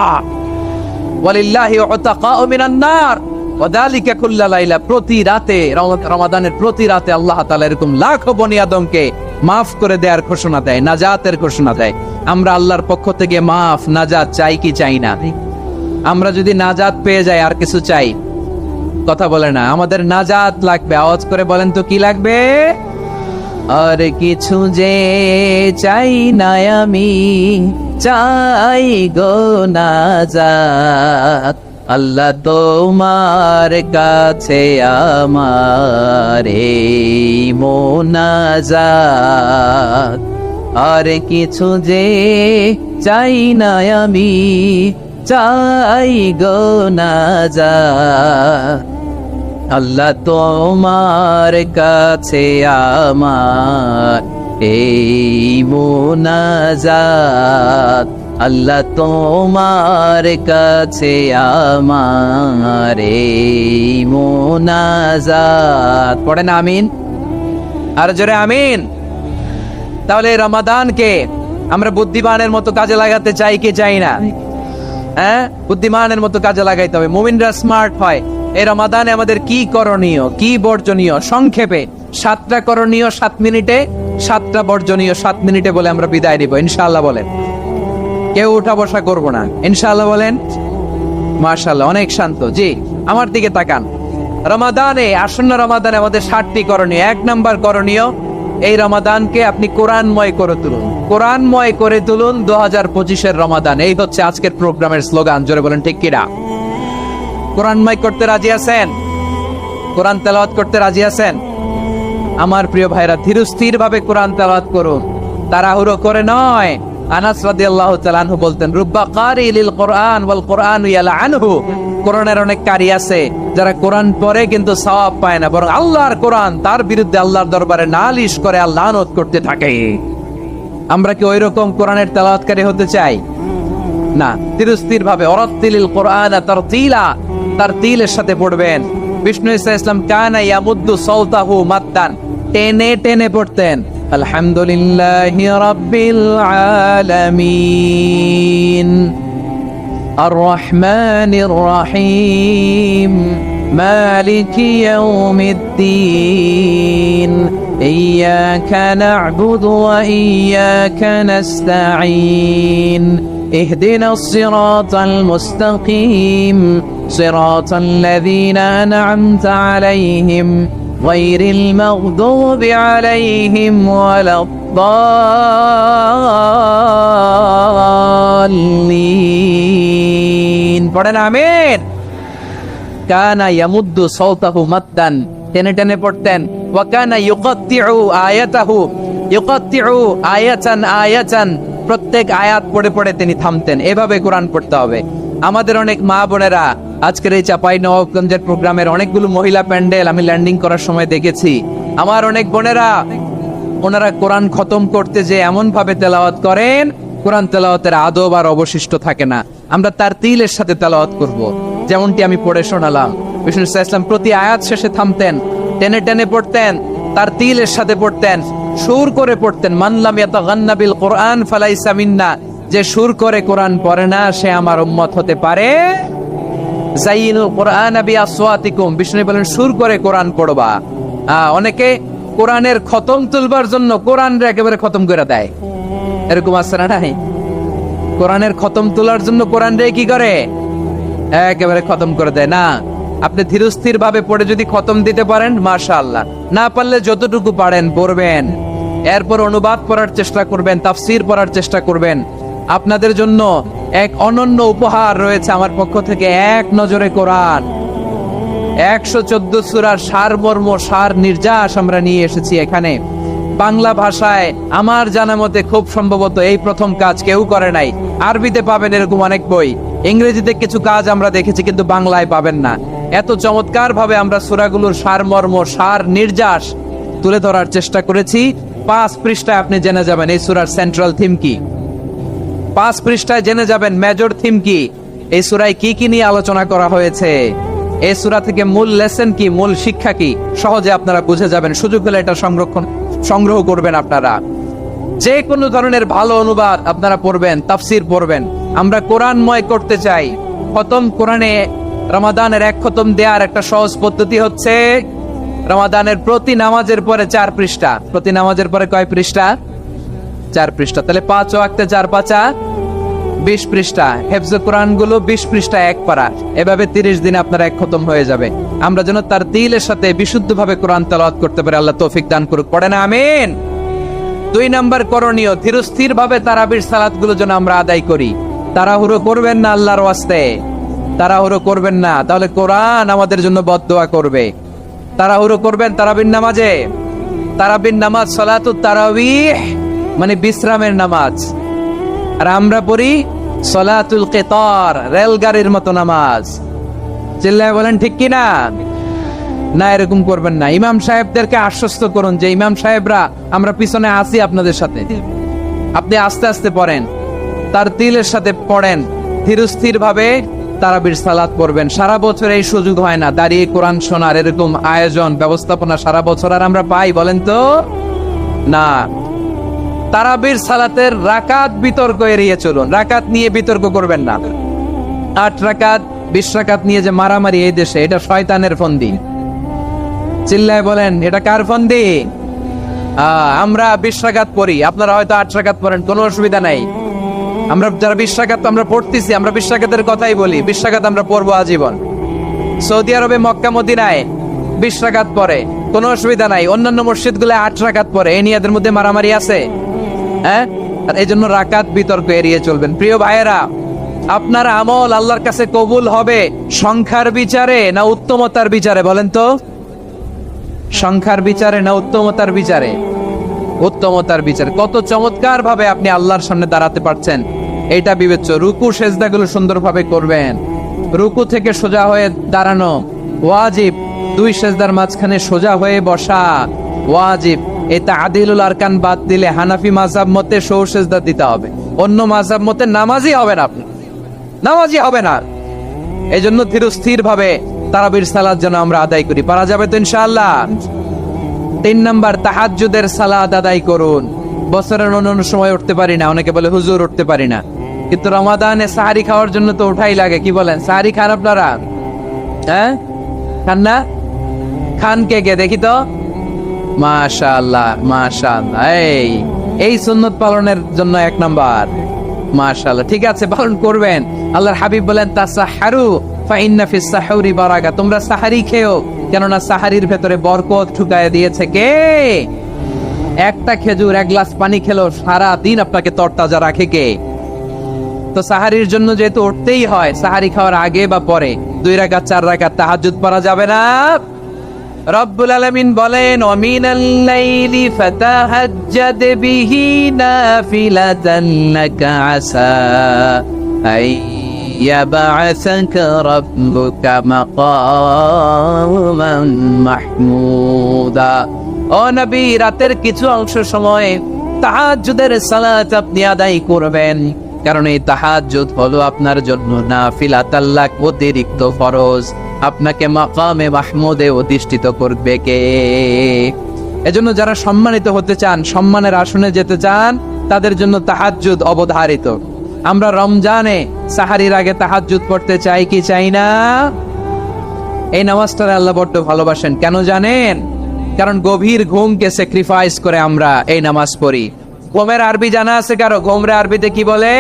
ওয়ালিল্লাহি উতাকাউ মিনান নার ওয়া যালিকা কুল্লা লাইলা, প্রতি রাতে, রমাদানের প্রতি রাতে আল্লাহ তাআলা এরকম লাখো বনি আদমকে মাফ করে দেওয়ার ঘোষণা দেয়, নাজাতের ঘোষণা দেয়। আমরা আল্লাহর পক্ষ থেকে মাফ, নাজাত চাই কি চাই না? আমরা যদি নাজাত পেয়ে যাই আর কিছু চাই? কথা বলে না। আমাদের নাজাত লাগবে, আওয়াজ করে বলেন তো কি লাগবে? আর কিছু যে চাই না আমি, চাই গো নাজাত, আল্লাহ তোমার কাছে আমার এই মোনাজাত। আর কিছু যে চাই না আমি, চাই গো নাজাত, আল্লাহ তোমার কাছে আমার এই মোনাজাত, আল্লাহ তোমার কাছে আমার এই মোনাজাত। পড়েন আমিন, আর জোরে আমিন। তাহলে রমাদানকে আমরা বুদ্ধিমানের মতো কাজে লাগাতে চাই কি চাই না? হ্যাঁ, বুদ্ধিমানের মতো কাজে লাগাইতে হবে। মুমিনরা স্মার্ট হয়। এই রমাদানে আমাদের কি করণীয়, কি বর্জনীয়? সংক্ষেপে 7টা করণীয় 7 মিনিটে, 7টা বর্জনীয় 7 মিনিটে বলে আমরা বিদায় নিব ইনশাআল্লাহ। বলেন, কেউ উঠা বসা করবো না ইনশাআল্লাহ। বলেন মাশাআল্লাহ, অনেক শান্ত। জি, আমার দিকে তাকান। রমাদানে, আসন্ন রমাদানে আমাদের 7টি করণীয়। 1 নাম্বার করণীয়, এই রমাদানকে আপনি কোরআনময় করে তুলুন, কোরআনময় করে তুলুন 2025-এর রমাদান। এই হচ্ছে আজকের প্রোগ্রামের স্লোগান। জোরে বলেন ঠিক কিনা? কোরআনময় করতে রাজি আছেন? কোরআন তেলাওয়াত করতে রাজি আছেন? আমার প্রিয় ভাইরা, ধীরস্থির ভাবে কোরআন তেলাওয়াত করুন, তাড়াহুড়ো করে নয়। আনাস রাদিয়াল্লাহু তাআলা আনহু বলতেন, রুব্বা কারি লিল কোরআন ওয়াল কোরআনু ইয়ালআনহু। কোরআনের অনেক কারি আছে যারা কোরআন পড়ে কিন্তু সওয়াব পায় না, বরং আল্লাহর কোরআন তার বিরুদ্ধে আল্লাহর দরবারে নালিশ করে আর লানত করতে থাকে। আমরা কি ওইরকম কোরআনের তেলাওয়াতকারী হতে চাই? না। ধীরস্থির ভাবে ওরাত্তিলিল কোরআন তারতিলা, তারতিলের সাথে পড়বেন। বিষ্ণু ঈসা ইসলাম কানা ইয়ামুদ্দু সাওতাহু মাদ্দান, টেনে টেনে পড়তেন। আলহামদুলিল্লাহি রাব্বিল আলামিন আর রহমানির রহিম মালিকি ইয়াউমিদ্দিন ইয়্যাকা না'বুদু ওয়া ইয়্যাকা নাস্তাঈন اهدنا الصراط المستقيم صراط الذين أنعمت عليهم غير المغضوب عليهم ولا الضالين পড়েন আমিন। কানা ইয়ামুদ্দু সাওতাহু মাদ্দান, টেনে টেনে পড়তেন। ওয়া কানা ইউকাত্তিউ আয়াতাহু, ইউকাত্তিউ আয়াতান আয়াতান, প্রত্যেক আয়াত পড়ে পড়ে তিনি থামতেন। এভাবে কোরআন পড়তে হবে। আমাদের অনেক মা বোনেরা আজকের এই চাঁপাইনবাবগঞ্জের প্রোগ্রামের অনেকগুলো মহিলা প্যান্ডেল আমি ল্যান্ডিং করার সময় দেখেছি। আমার অনেক বোনেরা, ওনারা কোরআন খতম করতে যে এমন ভাবে তেলাওয়াত করেন, কোরআন তেলাওয়াতের আদব আর অবশিষ্ট থাকে না। আমরা তার তিলের সাথে তেলাওয়াত করব, যেমনটি আমি পড়ে শোনালাম। বিষ্ণু ইসলাম প্রতি আয়াত শেষে থামতেন, টেনে টেনে পড়তেন, তার তিলের সাথে পড়তেন, সুর করে পড়তেন। মানলাম ইয়াতাগান্না বিল কোরআন ফালাইসা মিন্না, যে সুর করে কোরআন পড়ে না সে আমার উম্মত হতে পারে। যাইনুল কোরআন বিআসওয়াতিকুম, বিষ্ণু বলেন সুর করে কোরআন পড়বা। অনেকে কোরআনের খতম তুলবার জন্য কোরআনরে একেবারে খতম করে দেয়, এরকম আছে না নাই? কোরআনের খতম তোলার জন্য কোরআনরে কি করে? একেবারে খতম করে দেয়। না, আপনি ধীরস্থির ভাবে পড়ে যদি খতম দিতে পারেন মাশাআল্লাহ, না পারলে যতটুকু পারেন পড়বেন, এরপর অনুবাদ পড়ার চেষ্টা করবেন, তাফসীর পড়ার চেষ্টা করবেন। আপনাদের জন্য এক অনন্য উপহার রয়েছে আমার পক্ষ থেকে, এক নজরে কোরআন। 114 সূরার সারমর্ম, সার নির্যাস আমরা নিয়ে এসেছি এখানে বাংলা ভাষায়। আমার জানা মতে খুব সম্ভবত এই প্রথম কাজ কেউ করে নাই। আরবিতে পাবেন এরকম অনেক বই, ইংরেজিতে কিছু কাজ আমরা দেখেছি, কিন্তু বাংলায় পাবেন না। এত চমৎকার ভাবে আমরা সূরাগুলোর সারমর্ম, সার নির্যাস তুলে ধরার চেষ্টা করেছি। 5 পৃষ্ঠায় আপনি জেনে যাবেন এই সূরার সেন্ট্রাল থিম কি। 5 পৃষ্ঠায় জেনে যাবেন মেজর থিম কি, এই সূরায় কি কি নিয়ে আলোচনা করা হয়েছে, এই সূরা থেকে মূল লেসন কি, মূল শিক্ষা কি, সহজে আপনারা বুঝে যাবেন। সুযোগ হলে এটা সংগ্রহ করবেন। আপনারা যে কোনো ধরনের ভালো অনুবাদ আপনারা পড়বেন, তাফসীর পড়বেন। আমরা কোরআনময় করতে চাই। খতম কোরআনে রমাদানের এক খতম দেওয়ার একটা সহজ পদ্ধতি হচ্ছে রমাদানের প্রতি নামাজের পরে 4 পৃষ্ঠা। প্রতি নামাজের পরে কয় পৃষ্ঠা? 4 পৃষ্ঠা। তাহলে 5 ওয়াক্তে 4 পাঁচা 20 পৃষ্ঠা। হেফজ কোরআন গুলো 20 পৃষ্ঠা এক পারা। এভাবে 30 দিনে আপনার এক খতম হয়ে যাবে। আমরা যেন তার দিলের সাথে বিশুদ্ধ ভাবে কোরআন তেলাওয়াত করতে পারি। আল্লাহ তৌফিক দান করুক। পড়েন আমিন। 2 নাম্বার করণীয়, ধীরস্থির ভাবে তারাবির সালাত গুলো যেন আমরা আদায় করি। তাড়াহুড়ো করবেন না আল্লাহর ওয়াস্তে, তাড়াহুড়ো করবেন না, তাহলে কোরআন আমাদের জন্য বদদোয়া করবে। তাড়াহুড়ো করবেন তারাবির নামাজে। তারাবির নামাজ সালাতুত তারাবিহ মানে বিশ্রামের নামাজ, আর আমরা পড়ি সালাতুল কিতার, রেলগাড়ির মতো নামাজ। চিল্লায় বলেন ঠিক কিনা? না, এরকম করবেন না। ইমাম সাহেবদেরকে আশ্বস্ত করুন যে ইমাম সাহেবরা আমরা পিছনে আছি আপনাদের সাথে। আপনি আস্তে আস্তে পড়েন, তার তিলের সাথে পড়েন, ধীরস্থির ভাবে তারাবির সালাত পড়বেন। সারা বছর এই সুযোগ হয় না দাঁড়িয়ে কোরআন শোনার, এরকম আয়োজন ব্যবস্থাপনা সারা বছর আর আমরা পাই বলেন তো? না। তারাবির সালাতের রাকাত বিতর্ক এড়িয়ে চলুন। রাকাত নিয়ে বিতর্ক করবেন না। 8 রাকাত 20 রাকাত নিয়ে যে মারামারি এই দেশে, এটা শয়তানের ফন্দি। চিল্লায় বলেন এটা কার ফন্দি? আমরা 20 রাকাত পড়ি, আপনারা হয়তো 8 রাকাত পড়েন, কোনো অসুবিধা নাই। আমরা যারা 20 রাকাত আমরা পড়তেছি, আমরা 20 রাকাতের কথাই বলি। 20 রাকাত আমরা পড়বো আজীবন। সৌদি আরবে মক্কা মদিনায় 20 রাকাত পড়ে, কোনো অসুবিধা নাই। অন্যান্য মসজিদ গুলো 8 রাকাত পড়ে, এই নিয়ে এদের মধ্যে মারামারি আছে? হ্যাঁ, আর এই জন্য রাকাত বিতর্ক এড়িয়ে চলবেন। প্রিয় ভাইয়েরা, আপনার আমল আল্লাহর কাছে কবুল হবে সংখ্যার বিচারে না উত্তমতার বিচারে? বলেন তো, সংখ্যার বিচারে না উত্তমতার বিচারে? উত্তমতার বিচারে। কত চমৎকার ভাবে আপনি আল্লাহর সামনে দাঁড়াতে পারছেন এটা বিবেচ্য। রুকু সেজদাগুলো সুন্দরভাবে করবেন। রুকু থেকে সোজা হয়ে দাঁড়ানো ওয়াজিব, 2 সেজদার মাঝখানে সোজা হয়ে বসা ওয়াজিব। এটা আদিলুল আরকান বাদ দিলে হানাফি মাযহাব মতে সৌ সেজদা দিতে হবে, অন্য মাযহাব মতে নামাজই হবে না, আপনি নামাজই হবে না। এই জন্য ধীরস্থির ভাবে তারাবির সালাত যেন আমরা আদায় করি। পারা যাবে তো ইনশাআল্লাহ? 3 নাম্বার, তাহাজ্জুদের সালাত আদায় করুন। বছরের অন্য সময় উঠতে পারি না, অনেকে বলে হুজুর উঠতে পারি না, কিন্তু রমাদানে সাহারি খাওয়ার জন্য তো ওঠাই লাগে। কি বলেন, সাহারি খান আপনারা? হ্যাঁ, খান না? খান কে কে দেখি তো? মাশাআল্লাহ মাশাআল্লাহ, এই সুন্নত পালনের জন্য 1 নাম্বার। মাশাআল্লাহ, ঠিক আছে, পালন করবেন। আল্লাহর হাবিব বলেন তাসাহহারু ফাইন্না ফিস সাহুরি বারাকা, তোমরা সাহারি খেও, কেননা সাহারির ভেতরে বরকত ঢুকায় দিয়েছে কে? একটা খেজুর, 1 গ্লাস পানি খেলো সারা দিন আপনাকে তরতাজা রাখে কে? তো সাহারির জন্য যেহেতু উঠতেই হয়, সাহারি খাওয়ার আগে বা পরে 2 রাকাত 4 রাকাত তাহাজ্জুদ পড়া যাবে না? রব্বুল আলামিন বলেন ওয়ামিনাল লাইলি ফাতাহাজ্জাদ বিহি নাফিলাতান লাকা আসা আই ইয়াবআসাকা রাব্বুকা মাকামান মাহমুদা। ও নবী, রাতের কিছু অংশ সময় তাহাজ্জুদের সালাত আপনি আদায় করবেন, কারণ এই তাহাজ্জুদ হলো আপনার জন্য নাফিলাতাল লাক, অতিরিক্ত ফরজ। আপনাকে মাকামে মাহমুদে অধিষ্ঠিত করবে কে? এজন্য যারা সম্মানিত হতে চান, সম্মানের আসনে যেতে চান, তাদের জন্য তাহাজ্জুদ অবধারিত। আমরা রমজানে সাহারির আগে তাহাজ্জুদ পড়তে চাই কি চাই না? এই নামাজটা আল্লাহ বড্ড ভালোবাসেন। কেন জানেন? কারণ গভীর ঘুমকে স্যাক্রিফাইস করে আমরা এই নামাজ পড়ি। ঘুমের আরবি জানা আছে কারো? ঘুমরে আরবিতে কি বলে?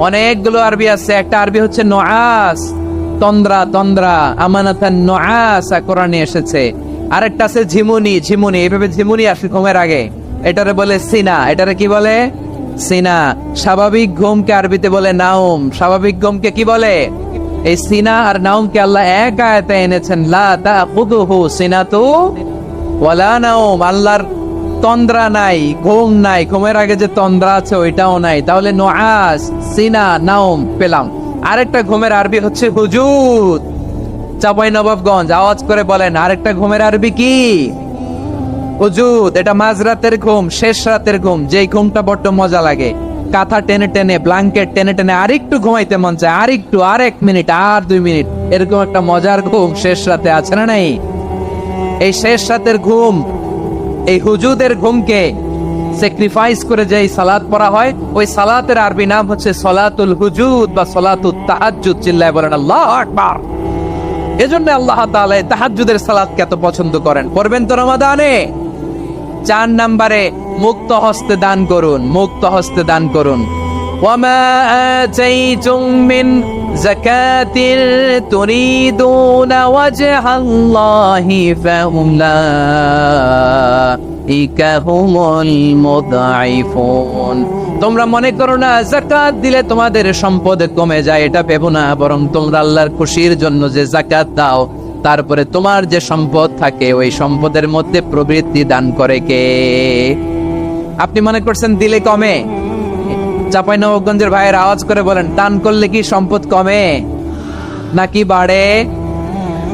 অনেকগুলো আরবি আছে। একটা আরবি হচ্ছে নুআস, তন্দ্রা, তন্দ্রা, আমানাতান নুআসা কোরআনে এসেছে। আরেকটা আছে ঝিমুনি, ঝিমুনি, এইভাবে ঝিমুনি আসে ঘুমের আগে, এটারে বলে সিনা। এটারে কি বলে? সিনা। স্বাভাবিক ঘুমকে আরবিতে বলে নাউম। স্বাভাবিক ঘুমকে কি বলে? এই সিনা আর নাউমকে আল্লাহ এক আয়াতে এনেছেন, লা তাখুযুহু সিনাতু ওয়ালা নাউম। আল্লাহর তন্দ্রা নাই, ঘুম নাই। ঘুমের আগে যে তন্দ্রা আছে ওইটাও নাই। তাহলে নুআস, সিনা, নাউম পেলাম। আরেকটা ঘুমের আরবি হচ্ছে হুজুদ। চাঁপাইনবাবগঞ্জ আওয়াজ করে বলেন, আরেকটা ঘুমের আরবি কি? হুজুদ। এটা মাঝরাতের ঘুম, শেষ রাতের ঘুম, যেই ঘুমটা বড্ড মজা লাগে। কাঁথা টেনে টেনে, ব্ল্যাঙ্কেট টেনে টেনে আরেকটু ঘুমাইতে মন চায়, আরেকটু, আর 1 মিনিট, আর 2 মিনিট, এরকম একটা মজার ঘুম শেষ রাতে আছে না নাই? এই শেষ রাতের ঘুম, এই হুজুদের ঘুমকে স্যাক্রিফাইস করে যেই সালাত পড়া হয়, ওই সালাতের আরবি নাম হচ্ছে সলাতুল হুজুদ বা সলাতুত তাহাজ্জুদ। চিল্লায় বলেন আল্লাহু আকবার। এজন্য আল্লাহ তাআলা তাহাজ্জুদের সালাতকে এত পছন্দ করেন। পড়বেন তো রমাদানে? 4 নম্বরে মুক্ত হস্তে দান করুন, মুক্ত হস্তে দান করুন। ওয়ামা আতাইতুম মিন যাকাতিন তুরিদুনা ওয়াজহাল্লাহি ফাউলাইকা হুমুল মুদাইফুন। তোমরা মনে করো না যাকাত দিলে তোমাদের সম্পদ কমে যায়, এটা ভেবো না। বরং তোমরা আল্লাহর খুশির জন্য যে যাকাত দাও, তারপরে তোমার যে সম্পদ থাকে ওই সম্পদের মধ্যে প্রবৃত্তি দান করে কে? আপনি মনে করছেন দিলে কমে? চাঁপাইনবাবগঞ্জের ভাইয়ের আওয়াজ করে বলেন, দান করলে কি সম্পদ কমে নাকি বাড়ে?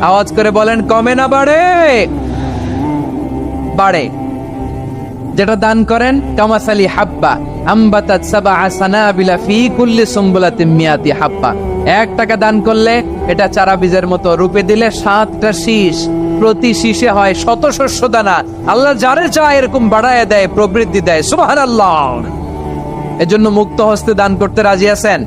আওয়াজ করে বলেন, কমে না বাড়ে? বাড়ে। যেটা দান করেন, কামাসালি হাব্বা আম্বাতাত সাবআ সানাবিলা ফি কুল্লি সুমবুলাতিন মিয়াতি হাব্বা। 1 টাকা দান করলে এটা চারা বীজের মতো, রূপে দিলে 7টা শীষ, প্রতি শীষে হয় 100 শস্য দানা। আল্লাহ যারে চায় এরকম বাড়ায় দেয়, প্রবৃদ্ধি দেয়। সুবহানাল্লাহ। এজন্য মুক্ত হস্তে দান করতে রাজি আছেন?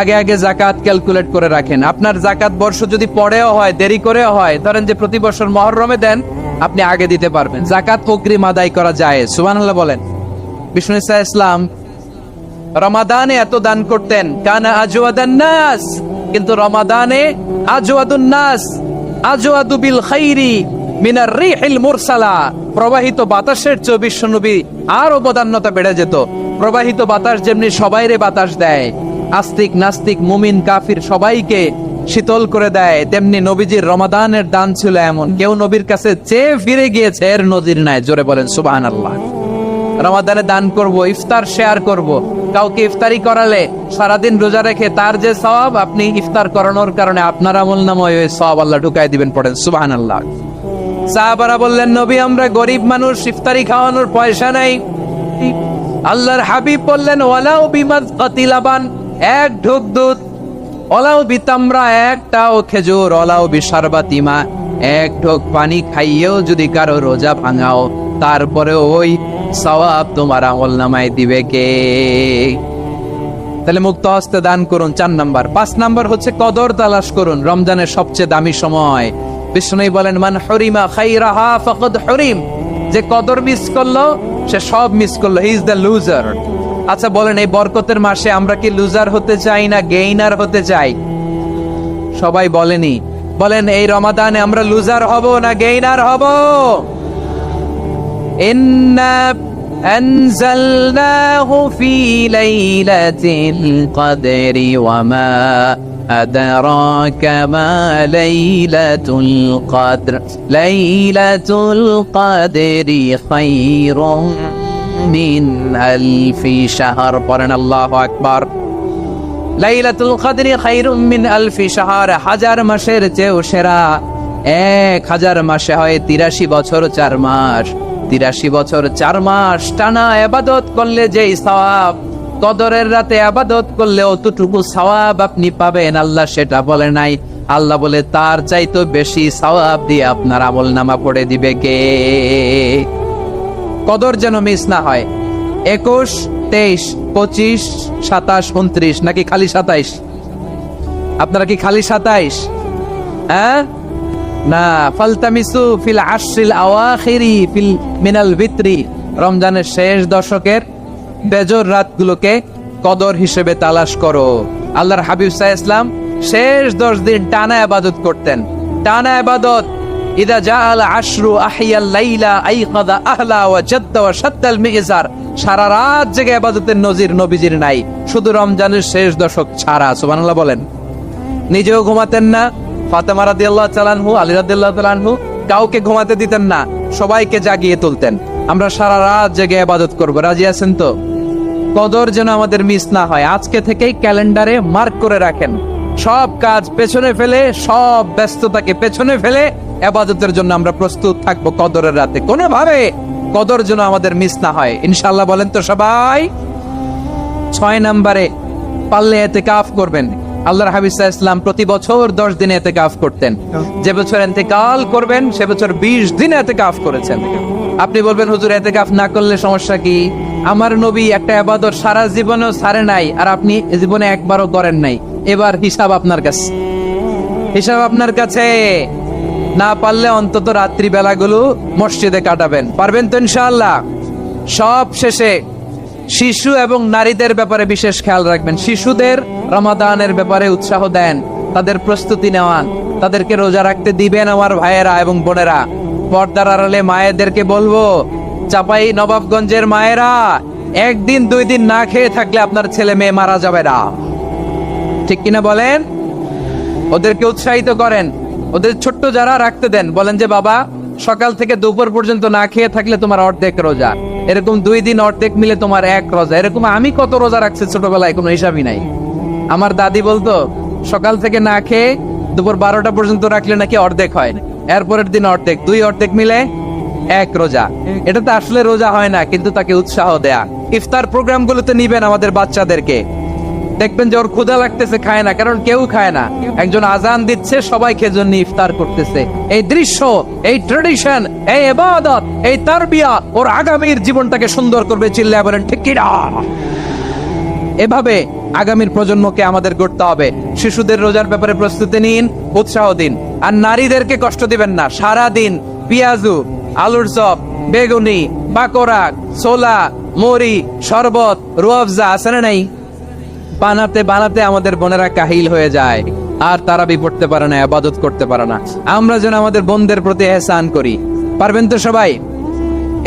আগে আগে যাকাত ক্যালকুলেট করে রাখেন। আপনার যাকাত বর্ষ যদি পরেও হয়, দেরি করেও হয়, ধরেন যে প্রতি বছর মুহররমে দেন, আপনি আগে দিতে পারবেন। যাকাত অগ্রিম আদায় করা যায়। সুবহানাল্লাহ বলেন। বিষ্ণু ইসা ইসলাম রমাদানে এত দান করতেন, কানা আজওয়াদান নাস, কিন্তু রমাদানে আজওয়াদুন নাস আজওয়াদু বিল খাইরি মিনার রিহিল মুরসালা। প্রবাহিত বাতাসের চেয়ে বিশ্বনবী আরো বদান্যতা বেড়ে যেত। প্রবাহিত বাতাস যেমনি সবাইরে বাতাস দেয়, আস্তিক নাস্তিক মুমিন কাফির সবাইকে শীতল করে দেয়, তেমনি নবীজির রমাদানের দান ছিল এমন, কেউ নবীর কাছে চেয়ে ফিরে গিয়েছে এর নজির নাই। জোরে বলেন সুবহানাল্লাহ। রমাদানে দান করব, ইফতার শেয়ার করব। কাউকে ইফতারি করালে সারাদিন রোজা রেখে তার যে সওয়াব, আপনি ইফতার করানোর কারণে আপনার আমলনামায় ওই সওয়াব আল্লাহ ঢুকাই দিবেন। পড়েন সুবহানাল্লাহ। সাহাবারা বললেন, নবী আমরা গরিব মানুষ, ইফতারি খাওয়ানোর পয়সা নাই। আল্লাহর হাবিব বললেন, ওয়ালাউ বিমাযকাতি লাবান, এক ঢোক দুধ, ওয়ালাউ বিতামরা, একটাও খেজুর, ওয়ালাউ বিশারবাতি মা, এক ঢোক পানি খাইয়েও যদি কারো রোজা ভাঙাও, তারপরে ওই সওয়াব তোমার আমলনামায় দিবে কে? তাহলে মুক্ত হস্তে দান করুন, 4 নাম্বার। 5 নাম্বার হচ্ছে কদর তালাশ করুন। রমজানের সবচেয়ে দামি সময়। বিষ্ণু বলেন, মান হরিমা খাইরাহা ফাকাদ হরিম, যে কদর মিস করলো সে সব মিস করলো, হি ইজ দ্য লুজার। আচ্ছা বলেন, এই বরকতের মাসে আমরা কি লুজার হতে চাই না গেইনার হতে চাই? সবাই বলেনি, বলেন এই রমাদানে আমরা লুজার হব না গেইনার হব? ইন্না আনজালনাহু ফি লাইলাতিল কদরি ওয়া মা আদরাকা মা লাইলাতুল কদর, লাইলাতুল কদরি খায়রুম মিন আলফি শাহর। পড়েন আল্লাহু আকবার। লাইলাতুল কদরি খায়রুম মিন আলফি শাহর, 1000 মাসের চেয়েও সেরা। 1000 মাসে হয় 83 বছর 4 মাস। 83 বছর 4 মাস টানা ইবাদত করলে যেই সওয়াব, কদরের রাতে ইবাদত করলে অতটুকু সওয়াব আপনি পাবেন, আল্লাহ সেটা বলে নাই। আল্লাহ বলে তার চাইতে বেশি সওয়াব দিয়ে আপনার আমলনামা পড়ে দিবে কে? কদর যেন মিস না হয়। 21, 23, 25, 27, 29 নাকি খালি 27? আপনারা কি খালি 27? হ্যাঁ না, ফালতামিসু ফিল আশরিল আওয়াখিরি ফিল মিনাল ভিতরি, রমজানের শেষ দশকের বেজর রাতগুলোকে কদর হিসেবে তালাশ করো। আল্লাহর হাবিব সাল্লাল্লাহু আলাইহি ওয়াসাল্লাম শেষ 10 দিন টানা ইবাদত করতেন, টানা ইবাদত। ইদা জাআল আশরু আহিয়াল লাইলা আইকাদা আহলা ওয়া জাদ্দা ওয়া শাদ্দাল মিজার, সারা রাত জেগে ইবাদতের নজির নবীজির নাই, শুধু রমজানের শেষ দশক ছাড়া। সুবহানাল্লাহ বলেন। নিজেও ঘুমাতেন না। ফাতেমা রাদিয়াল্লাহু তাআলা আনহু, আলী রাদিয়াল্লাহু তাআলা আনহু কাউকে ঘুমাতে দিতেন না, সবাইকে জাগিয়ে তুলতেন। আমরা সারা রাত জেগে ইবাদত করব, রাজি আছেন তো? কদর যেন আমাদের মিস না হয়। আজকে থেকেই ক্যালেন্ডারে মার্ক করে রাখেন, সব কাজ পেছনে ফেলে, সব ব্যস্ততাকে পেছনে ফেলে ইবাদতের জন্য আমরা প্রস্তুত থাকবো কদরের রাতে। কোনোভাবে কদর যেন আমাদের মিস না হয়, ইনশাআল্লাহ। বলেন তো সবাই। 6 নম্বরে পারলে ইতিকাফ করবেন। আল্লাহর হাবিব সাল্লাল্লাহু আলাইহি ওয়াসাল্লাম প্রতি বছর 10 দিন ইতিকাফ করতেন। যে বছর ইন্তেকাল করবেন সে বছর 20 দিন ইতিকাফ করেছেন। আপনি বলবেন, হুজুর ইতিকাফ না করলে সমস্যা কি? আমার নবী একটা ইবাদত সারা জীবনেও ছাড়ে নাই, আর আপনি জীবনে একবারও করেন নাই। এবার হিসাব আপনার কাছে, হিসাব আপনার কাছে। না পারলে অন্তত রাত্রি বেলাগুলো মসজিদে কাটাবেন। পারবেন তো ইনশাআল্লাহ? সব শেষে শিশু এবং নারীদের ব্যাপারে বিশেষ খেয়াল রাখবেন। শিশুদের রমাদানের ব্যাপারে উৎসাহ দেন, তাদের প্রস্তুতি নেওয়ান, তাদেরকে রোজা রাখতে দিবেন। আমার ভাইয়েরা এবং বোনেরা, পর্দার আড়ালে মায়েদেরকে বলবো, চাপাই নবাবগঞ্জের মায়েরা, 1 দিন 2 দিন না খেয়ে থাকলে আপনার ছেলে মেয়ে মারা যাবে না। ঠিক কিনা বলেন? ওদেরকে উৎসাহিত করেন। ওদের ছোট্ট যারা রাখতে দেন, বলেন যে বাবা সকাল থেকে দুপুর পর্যন্ত না খেয়ে থাকলে তোমার অর্ধেক রোজা, এরকম 2 দিন অর্ধেক মিলে তোমার 1 রোজা। এরকম আমি কত রোজা রাখছি ছোটবেলায়, কোনো হিসাবই নাই। আমার দাদি বলতো সকাল থেকে না খেয়ে দুপুর 12টা পর্যন্ত রাখলে নাকি অর্ধেক হয়, এরপরের দিন অর্ধেক, 2 অর্ধেক মিলে 1 রোজা। এটা তো আসলে রোজা হয় না, কিন্তু তাকে উৎসাহ দেয়া। ইফতার প্রোগ্রাম গুলোতে নিবেন আমাদের বাচ্চাদেরকে, দেখবেন যে ওর ক্ষুধা লাগতেছে, খায় না, কারণ কেউ খায় না। একজন আজান দিচ্ছে, সবাই খেজন্য ইফতার করতেছে। এই দৃশ্য, এই ট্রেডিশন, এই ইবাদত, এই তারবিয়া ওর আগামীর জীবনটাকে সুন্দর করবে। চিল্লায় বলেন ঠিক কি না? এভাবে আগামীর প্রজন্মকে আমাদের গড়তে হবে। শিশুদের রোজার ব্যাপারে প্রস্তুতি নিন, উৎসাহ দিন। আর নারীদেরকে কষ্ট দিবেন না। সারা দিন পেঁয়াজু, আলুর চপ, বেগুনি, বাকরা, ছোলা, মুড়ি, শরবত, রুয়াফজা আছে না নাই, বানাতে বানাতে আমাদের বোনেরা কাহিল হয়ে যায়। আর তারাবি পড়তে পারে না, ইবাদত করতে পারে না। আমরা যেন আমাদের বোনদের প্রতি এহসান করি। পারবেন তো সবাই?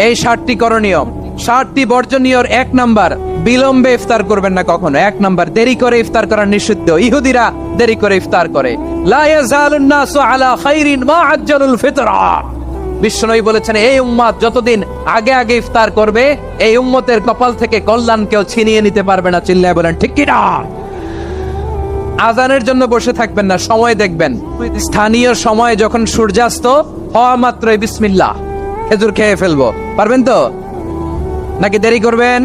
এই 60টি করণীয়, 60টি বর্জনীয়। 1 নাম্বার, বিলম্বে ইফতার করবেন না কখনো। 1 নাম্বার, দেরি করে ইফতার করা নিষিদ্ধ। ইহুদিরা দেরি করে ইফতার করে। লা ইয়াজালুন নাসু আলা খাইরিন মা আজ্জালুল ফিতরা। বিশ্বনবী বলেছেন, এই উম্মত যতদিন আগে আগে ইফতার করবে, এই উম্মতের কপাল থেকে কল্যাণ কেউ ছিনিয়ে নিতে পারবে না। চিল্লায় বলেন ঠিক কি না? আজানের জন্য বসে থাকবেন না, সময় দেখবেন। স্থানীয় সময় যখন সূর্যাস্ত হওয়া মাত্রই বিসমিল্লাহ, খেজুর খেয়ে ফেলবো। পারবেন তো নাকি দেরি করবেন?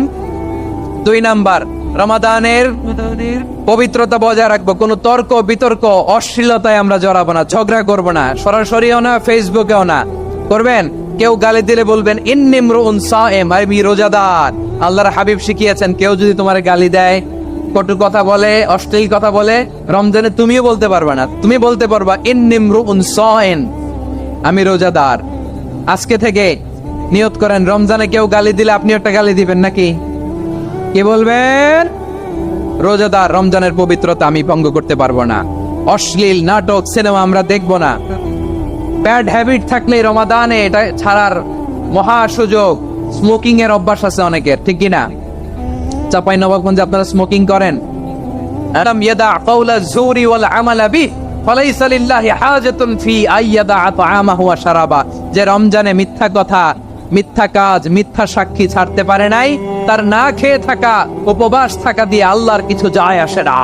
2 নাম্বার, রমাদানের পবিত্রতা বজায় রাখবো। কোনো তর্ক বিতর্ক অশ্লীলতায় আমরা জড়াবো না, ঝগড়া করবো না, সরাসরিও না, ফেসবুকেও না। করবেন? কেউ গালি দিলে বলবেন ইন্নী ইমরুউন সায়েম, আমি রোজাদার। আল্লাহর হাবিব শিখিয়েছেন, কেউ যদি তোমার গালি দেয়, কটু কথা বলে, অশ্লীল কথা বলে, রমজানে তুমিও বলতে পারবে না। তুমি বলতে পারবা ইন্নী ইমরুউন সায়েম, আমি রোজাদার। আজকে থেকে নিয়ত করেন, রমজানে কেউ গালি দিলে আপনি একটা গালি দিবেন নাকি? কি বলবেন? রোজাদার, রমজানের পবিত্রতা আমি ভঙ্গ করতে পারবো না। অশ্লীল নাটক সিনেমা আমরা দেখবো না। ব্যাড হ্যাবিট থাকলে রমাদানে এটা ছাড়ার মহা সুযোগ। স্মোকিং এর অভ্যাস আছে অনেকের, ঠিক কি না? চাপাই নবাবগঞ্জে আপনারা স্মোকিং করেন? আলাম ইয়াদা কাওলা যুরি ওয়াল আমালা বিহি ফালাইসা লিল্লাহি হাজাতুন ফি আইয়াদা তাআমাহু ওয়া শারাবা। যে রমজানে মিথ্যা কথা, মিথ্যা কাজ, মিথ্যা সাক্ষী ছাড়তে পারে নাই, তার না খেয়ে থাকা, উপবাস থাকা দিয়ে আল্লাহর কিছু যায় আসে না।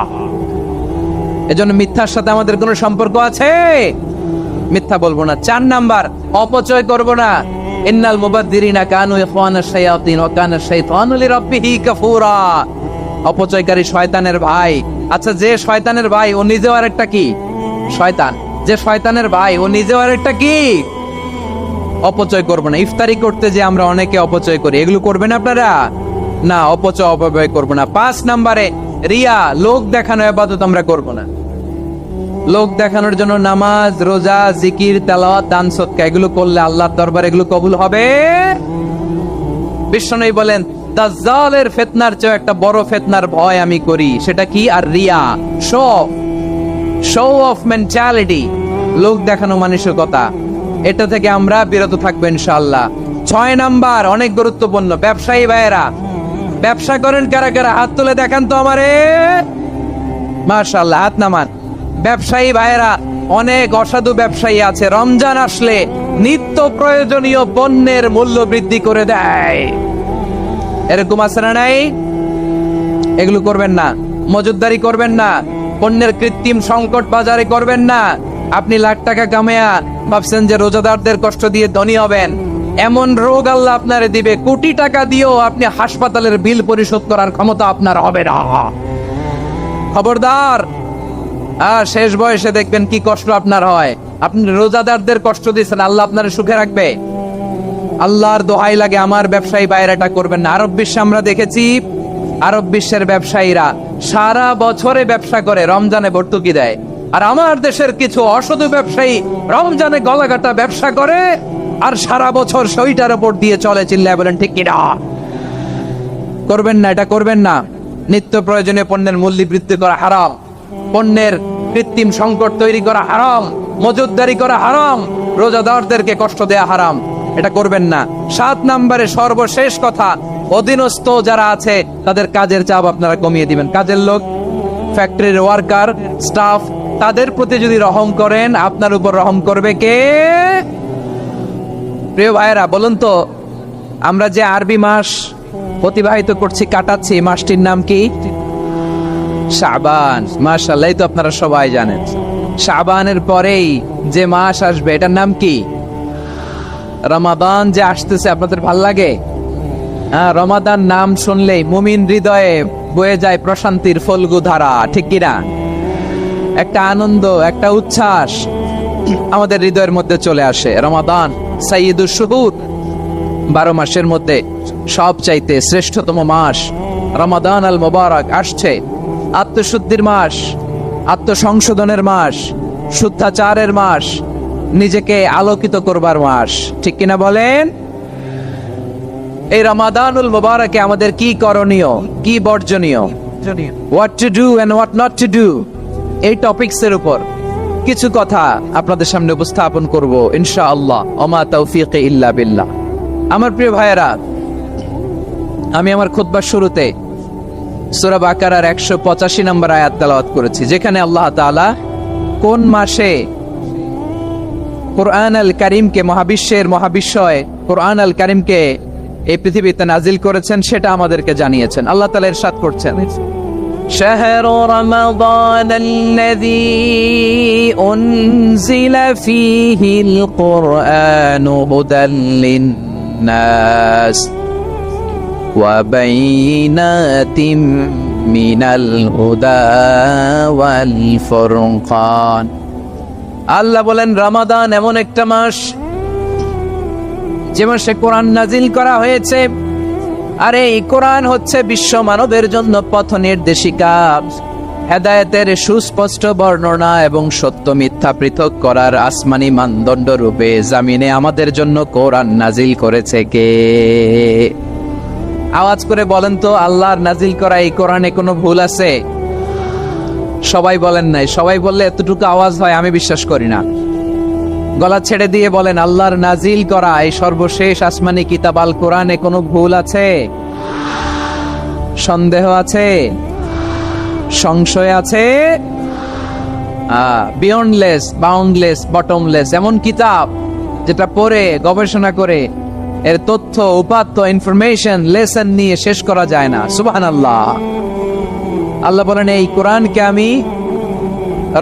এজন্য মিথ্যার সাথে আমাদের কোনো সম্পর্ক আছে? মিথ্যা বলবো না। 4 নাম্বার, অপচয় করব না। ইন্নাল মুবাদদিরিনা কানু ইখওয়ানাশ শায়াতিন ওয়া কানা শাইতানু লিরাব্বিহি কাফুরা। অপচয়কারী শয়তানের ভাই। আচ্ছা, যে শয়তানের ভাই ও নিজেও আরেকটা কি? শয়তান। যে শয়তানের ভাই ও নিজেও আরেকটা কি? অপচয় করবো না। ইফতারি করতে যে আমরা অনেকে অপচয় করি, এগুলো করবেন আপনারা না। অপচয় অপব্যয় করবো না। 5 নাম্বারে, রিয়া, লোক দেখানো ইবাদত আমরা করবো না। লোক দেখানোর জন্য নামাজ, রোজা, জিকির, তেলাওয়াত, দান, সদকা এগুলো করলে আল্লাহর দরবারে এগুলো কবুল হবে? বিশ্বনবী বলেন, দাজ্জালের ফিতনার চেয়ে একটা বড় ফিতনার ভয় আমি করি। সেটা কি? আর রিয়া, শো অফ মেন্টালিটি, লোক দেখানো মানসিকতা। এটা থেকে আমরা বিরত থাকবো ইনশাআল্লাহ। 6 নাম্বার, অনেক গুরুত্বপূর্ণ। ব্যবসায়ী ভাইয়েরা, ব্যবসা করেন কারা কারা? হাত তুলে দেখান তো আমারে। মাশাআল্লাহ, হাত নামান। ব্যবসায়ী ভাইয়েরা, অনেক অসাধু ব্যবসায়ী আছে, রমজান আসলে নিত্য প্রয়োজনীয় পণ্যের মূল্য বৃদ্ধি করে দেয়। এরকম আছে না নাই? এগুলো করবেন না। মজুদদারি করবেন না। পণ্যের কৃত্রিম সংকট বাজারে করবেন না। আপনি লাখ টাকা কামায়া ভাবছেন যে রোজাদারদের কষ্ট দিয়ে ধনী হবেন। এমন রোগ আল্লাহ আপনারে দিবে, কোটি টাকা দিয়েও আপনি হাসপাতালের বিল পরিশোধ করার ক্ষমতা আপনার হবে না। খবরদার। শেষ বয়সে দেখবেন কি কষ্ট আপনার হয়। আপনি রোজাদারদের কষ্ট দিচ্ছেন, আল্লাহ আপনার সুখে রাখবে? আল্লাহর দোহাই লাগে, আমার ব্যবসায়ী বাইরে এটা করবেন না। আরব বিশ্বে আমরা দেখেছি, আরব বিশ্বের ব্যবসায়ীরা সারা বছরে ব্যবসা করে, রমজানে ভর্তুকি দেয়। আর আমার দেশের কিছু অসাধু ব্যবসায়ী রমজানে গলাকাটা ব্যবসা করে আর সারা বছর সেইটার উপর দিয়ে চলে। চিল্লায় বলেন ঠিক কিনা? করবেন না, এটা করবেন না। নিত্য প্রয়োজনীয় পণ্যের মূল্য বৃদ্ধি করা হারাম, পণ্যের কৃত্রিম সংকট তৈরি করা হারাম, মজুদদারি করা হারাম, রোজাদারদেরকে কষ্ট দেয়া হারাম। এটা করবেন না। 7 নাম্বারে সর্বশেষ কথা, অধীনস্থ যারা আছে তাদের কাজের চাপ আপনারা কমিয়ে দিবেন। কাজের লোক, ফ্যাক্টরির ওয়ার্কার, স্টাফ, তাদের প্রতি যদি রহম করেন, আপনার উপর রহম করবে কে? প্রিয় ভাইয়েরা, বলুন তো, আমরা যে আরবি মাস অতিবাহিত করছি, কাটাচ্ছি, মাসটির নাম কি? শাবান। মাশাআল্লাহ, তো আপনারা সবাই জানেন। শাবানের পরেই যে মাস আসবে, এটার নাম কি? রমাদান। যে আসতেছে, আপনাদের ভাল লাগে? রমাদান নাম শুনলেই মুমিন হৃদয়ে বয়ে যায় প্রশান্তির ফল্গু ধারা, ঠিক কিনা? একটা আনন্দ, একটা উচ্ছ্বাস আমাদের হৃদয়ের মধ্যে চলে আসে। রমাদান সাইয়্যিদুশ শুহুর, 12 মাসের মধ্যে সবচাইতে শ্রেষ্ঠতম মাস রমাদান আল মুবারক আসছে। আত্মশুদ্ধির মাস, আত্মসংশোধনের মাস, শুদ্ধাচারের মাস, নিজেকে আলোকিত করবার মাস, ঠিক কিনা বলেন? এই রমাদানুল মুবারকে আমাদের কি করণীয়, কি বর্জনীয়, what to do and what not to do, এই টপিকসের উপর কিছু কথা আপনাদের সামনে উপস্থাপন করব ইনশাআল্লাহ। ওমা তাওফীক ইল্লা বিল্লাহ। আমার প্রিয় ভাইয়েরা, আমি আমার খুতবার শুরুতে সূরা বাকারার 185 নম্বর আয়াত তেলাওয়াত করেছি, যেখানে আল্লাহ তাআলা কোন মাসে কুরআন আল কারীমকে, মহাবিশ্বের মহাবিশ্বয় কুরআন আল কারীমকে এই পৃথিবীতে নাজিল করেছেন সেটা আমাদেরকে জানিয়েছেন। আল্লাহ তাআলা ইরশাদ করছেন, شهر رمضان الذي أنزل فيه القرآن هدى للناس وبينات من الهدى والفرقان। আল্লাহ বলেন, রমাদান এমন একটা মাস যে মাসে কোরআন নাজিল করা হয়েছে, আর এই কোরআন হচ্ছে বিশ্ব মানবের জন্য পথ নির্দেশিকা, হেদায়েতের সুস্পষ্ট বর্ণনা এবং সত্য মিথ্যা পৃথক করার আসমানি মানদণ্ড রূপে জামিনে আমাদের জন্য কোরআন নাজিল করেছে কে? আওয়াজ করে বলেন তো, আল্লাহর নাজিল করা এই কোরআনে কোনো ভুল আছে? সবাই বলেন নাই। সবাই বললে এতটুকু আওয়াজ হয় আমি বিশ্বাস করি না। গলা ছেড়ে দিয়ে বলেন, আল্লাহর নাজিল করা এই সর্বশেষ আসমানি কিতাব আল কোরআনে কোনো ভুল আছে? সন্দেহ আছে? সংশয় আছে? বিয়ন্ডলেস, বাউন্ডলেস, বটমলেস এমন কিতাব যেটা পড়ে গবেষণা করে এর তথ্য, উপাত্ত, ইনফরমেশন, লেসন নিয়ে শেষ করা যায় না। সুবহানাল্লাহ। আল্লাহ বলেন, এই কোরআনকে আমি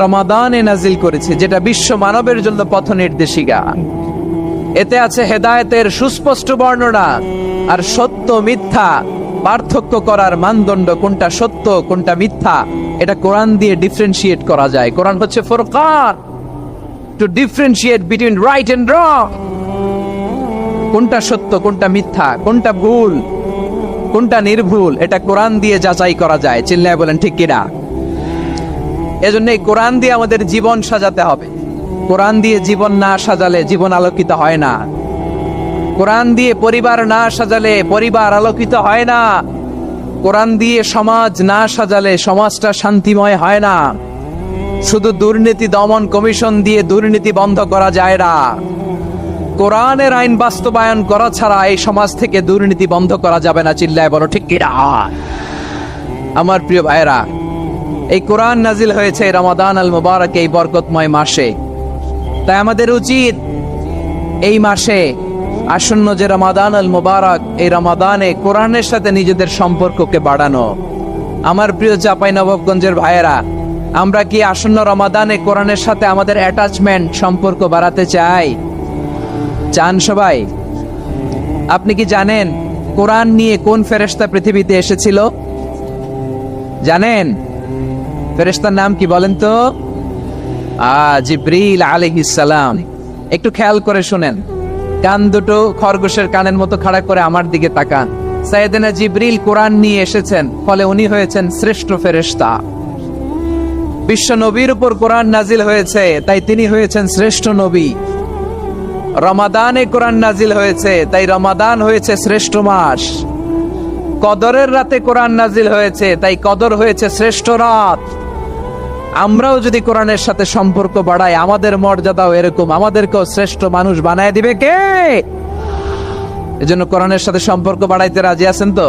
রমাদানে নাজিল করেছি, যেটা বিশ্ব মানবের জন্য পথ নির্দেশিকা। এতে আছে হেদায়েতের সুস্পষ্ট বর্ণনা আর সত্য মিথ্যা পার্থক্য করার মানদণ্ড, কোনটা সত্য কোনটা মিথ্যা এটা কোরআন দিয়ে ডিফারেন্সিয়েট করা যায়। কোরআন হচ্ছে ফুরকান, to differentiate between right and wrong. কোনটা সত্য কোনটা মিথ্যা, কোনটা ভুল কোনটা নির্ভুল, এটা কোরআন দিয়ে যাচাই করা যায়। চিল্লায় বলেন ঠিক কিনা? এজন্য এই কোরআন দিয়ে আমাদের জীবন সাজাতে হবে। কোরআন দিয়ে জীবন না সাজালে জীবন আলোকিত হয় না। কোরআন দিয়ে পরিবার না সাজালে পরিবার আলোকিত হয় না। কোরআন দিয়ে সমাজ না সাজালে সমাজটা শান্তিময় হয় না। শুধু দুর্নীতি দমন কমিশন দিয়ে দুর্নীতি বন্ধ করা যায় না। কোরআনের আইন বাস্তবায়ন করা ছাড়া এই সমাজ থেকে দুর্নীতি বন্ধ করা যাবে না। চিল্লায় বলো ঠিক কিনা? আমার প্রিয় ভাইরা, এই কোরআন নাজিল হয়েছে রমাদান আল মুবারক, এই বরকতময় মাসে। তাই আমাদের উচিত এই মাসে আসন্ন যে রমাদান আল মুবারক, এই রমাদানে কোরআনের সাথে নিজেদের সম্পর্ককে বাড়ানো। আমার প্রিয় চাঁপাইনবাবগঞ্জের ভাইয়েরা, আমরা কি আসন্ন রমাদানে কোরআনের সাথে আমাদের অ্যাটাচমেন্ট, সম্পর্ক বাড়াতে চাই? চান সবাই? আপনি কি জানেন কোরআন নিয়ে কোন ফেরেশতা পৃথিবীতে এসেছিল? জানেন ফেরেশতার নাম কি বলেন তো? জিবরিল আলাইহিস সালাম। একটু খেয়াল করে শুনেন, কান দুটো খরগোশের কানের মতো খাড়া করে আমার দিকে তাকান। সাইয়েদনা জিবরিল কোরআন নিয়ে এসেছেন, ফলে উনি হয়েছেন শ্রেষ্ঠ ফেরেশতা। বিশ্ব নবীর উপর কোরআন নাজিল হয়েছে, তাই তিনি হয়েছেন শ্রেষ্ঠ নবী। রমাদানে কোরআন নাজিল হয়েছে, তাই রমাদান হয়েছে শ্রেষ্ঠ মাস। কদরের রাতে কোরআন নাজিল হয়েছে, তাই কদর হয়েছে শ্রেষ্ঠ রাত। আমরাও যদি কোরআনের সাথে সম্পর্ক বাড়াই, আমাদের মর্যাদাও এরকম, আমাদেরকেও শ্রেষ্ঠ মানুষ বানায় দিবে কে? এজন্য কোরআনের সাথে সম্পর্ক বাড়াইতে রাজি আছেন তো?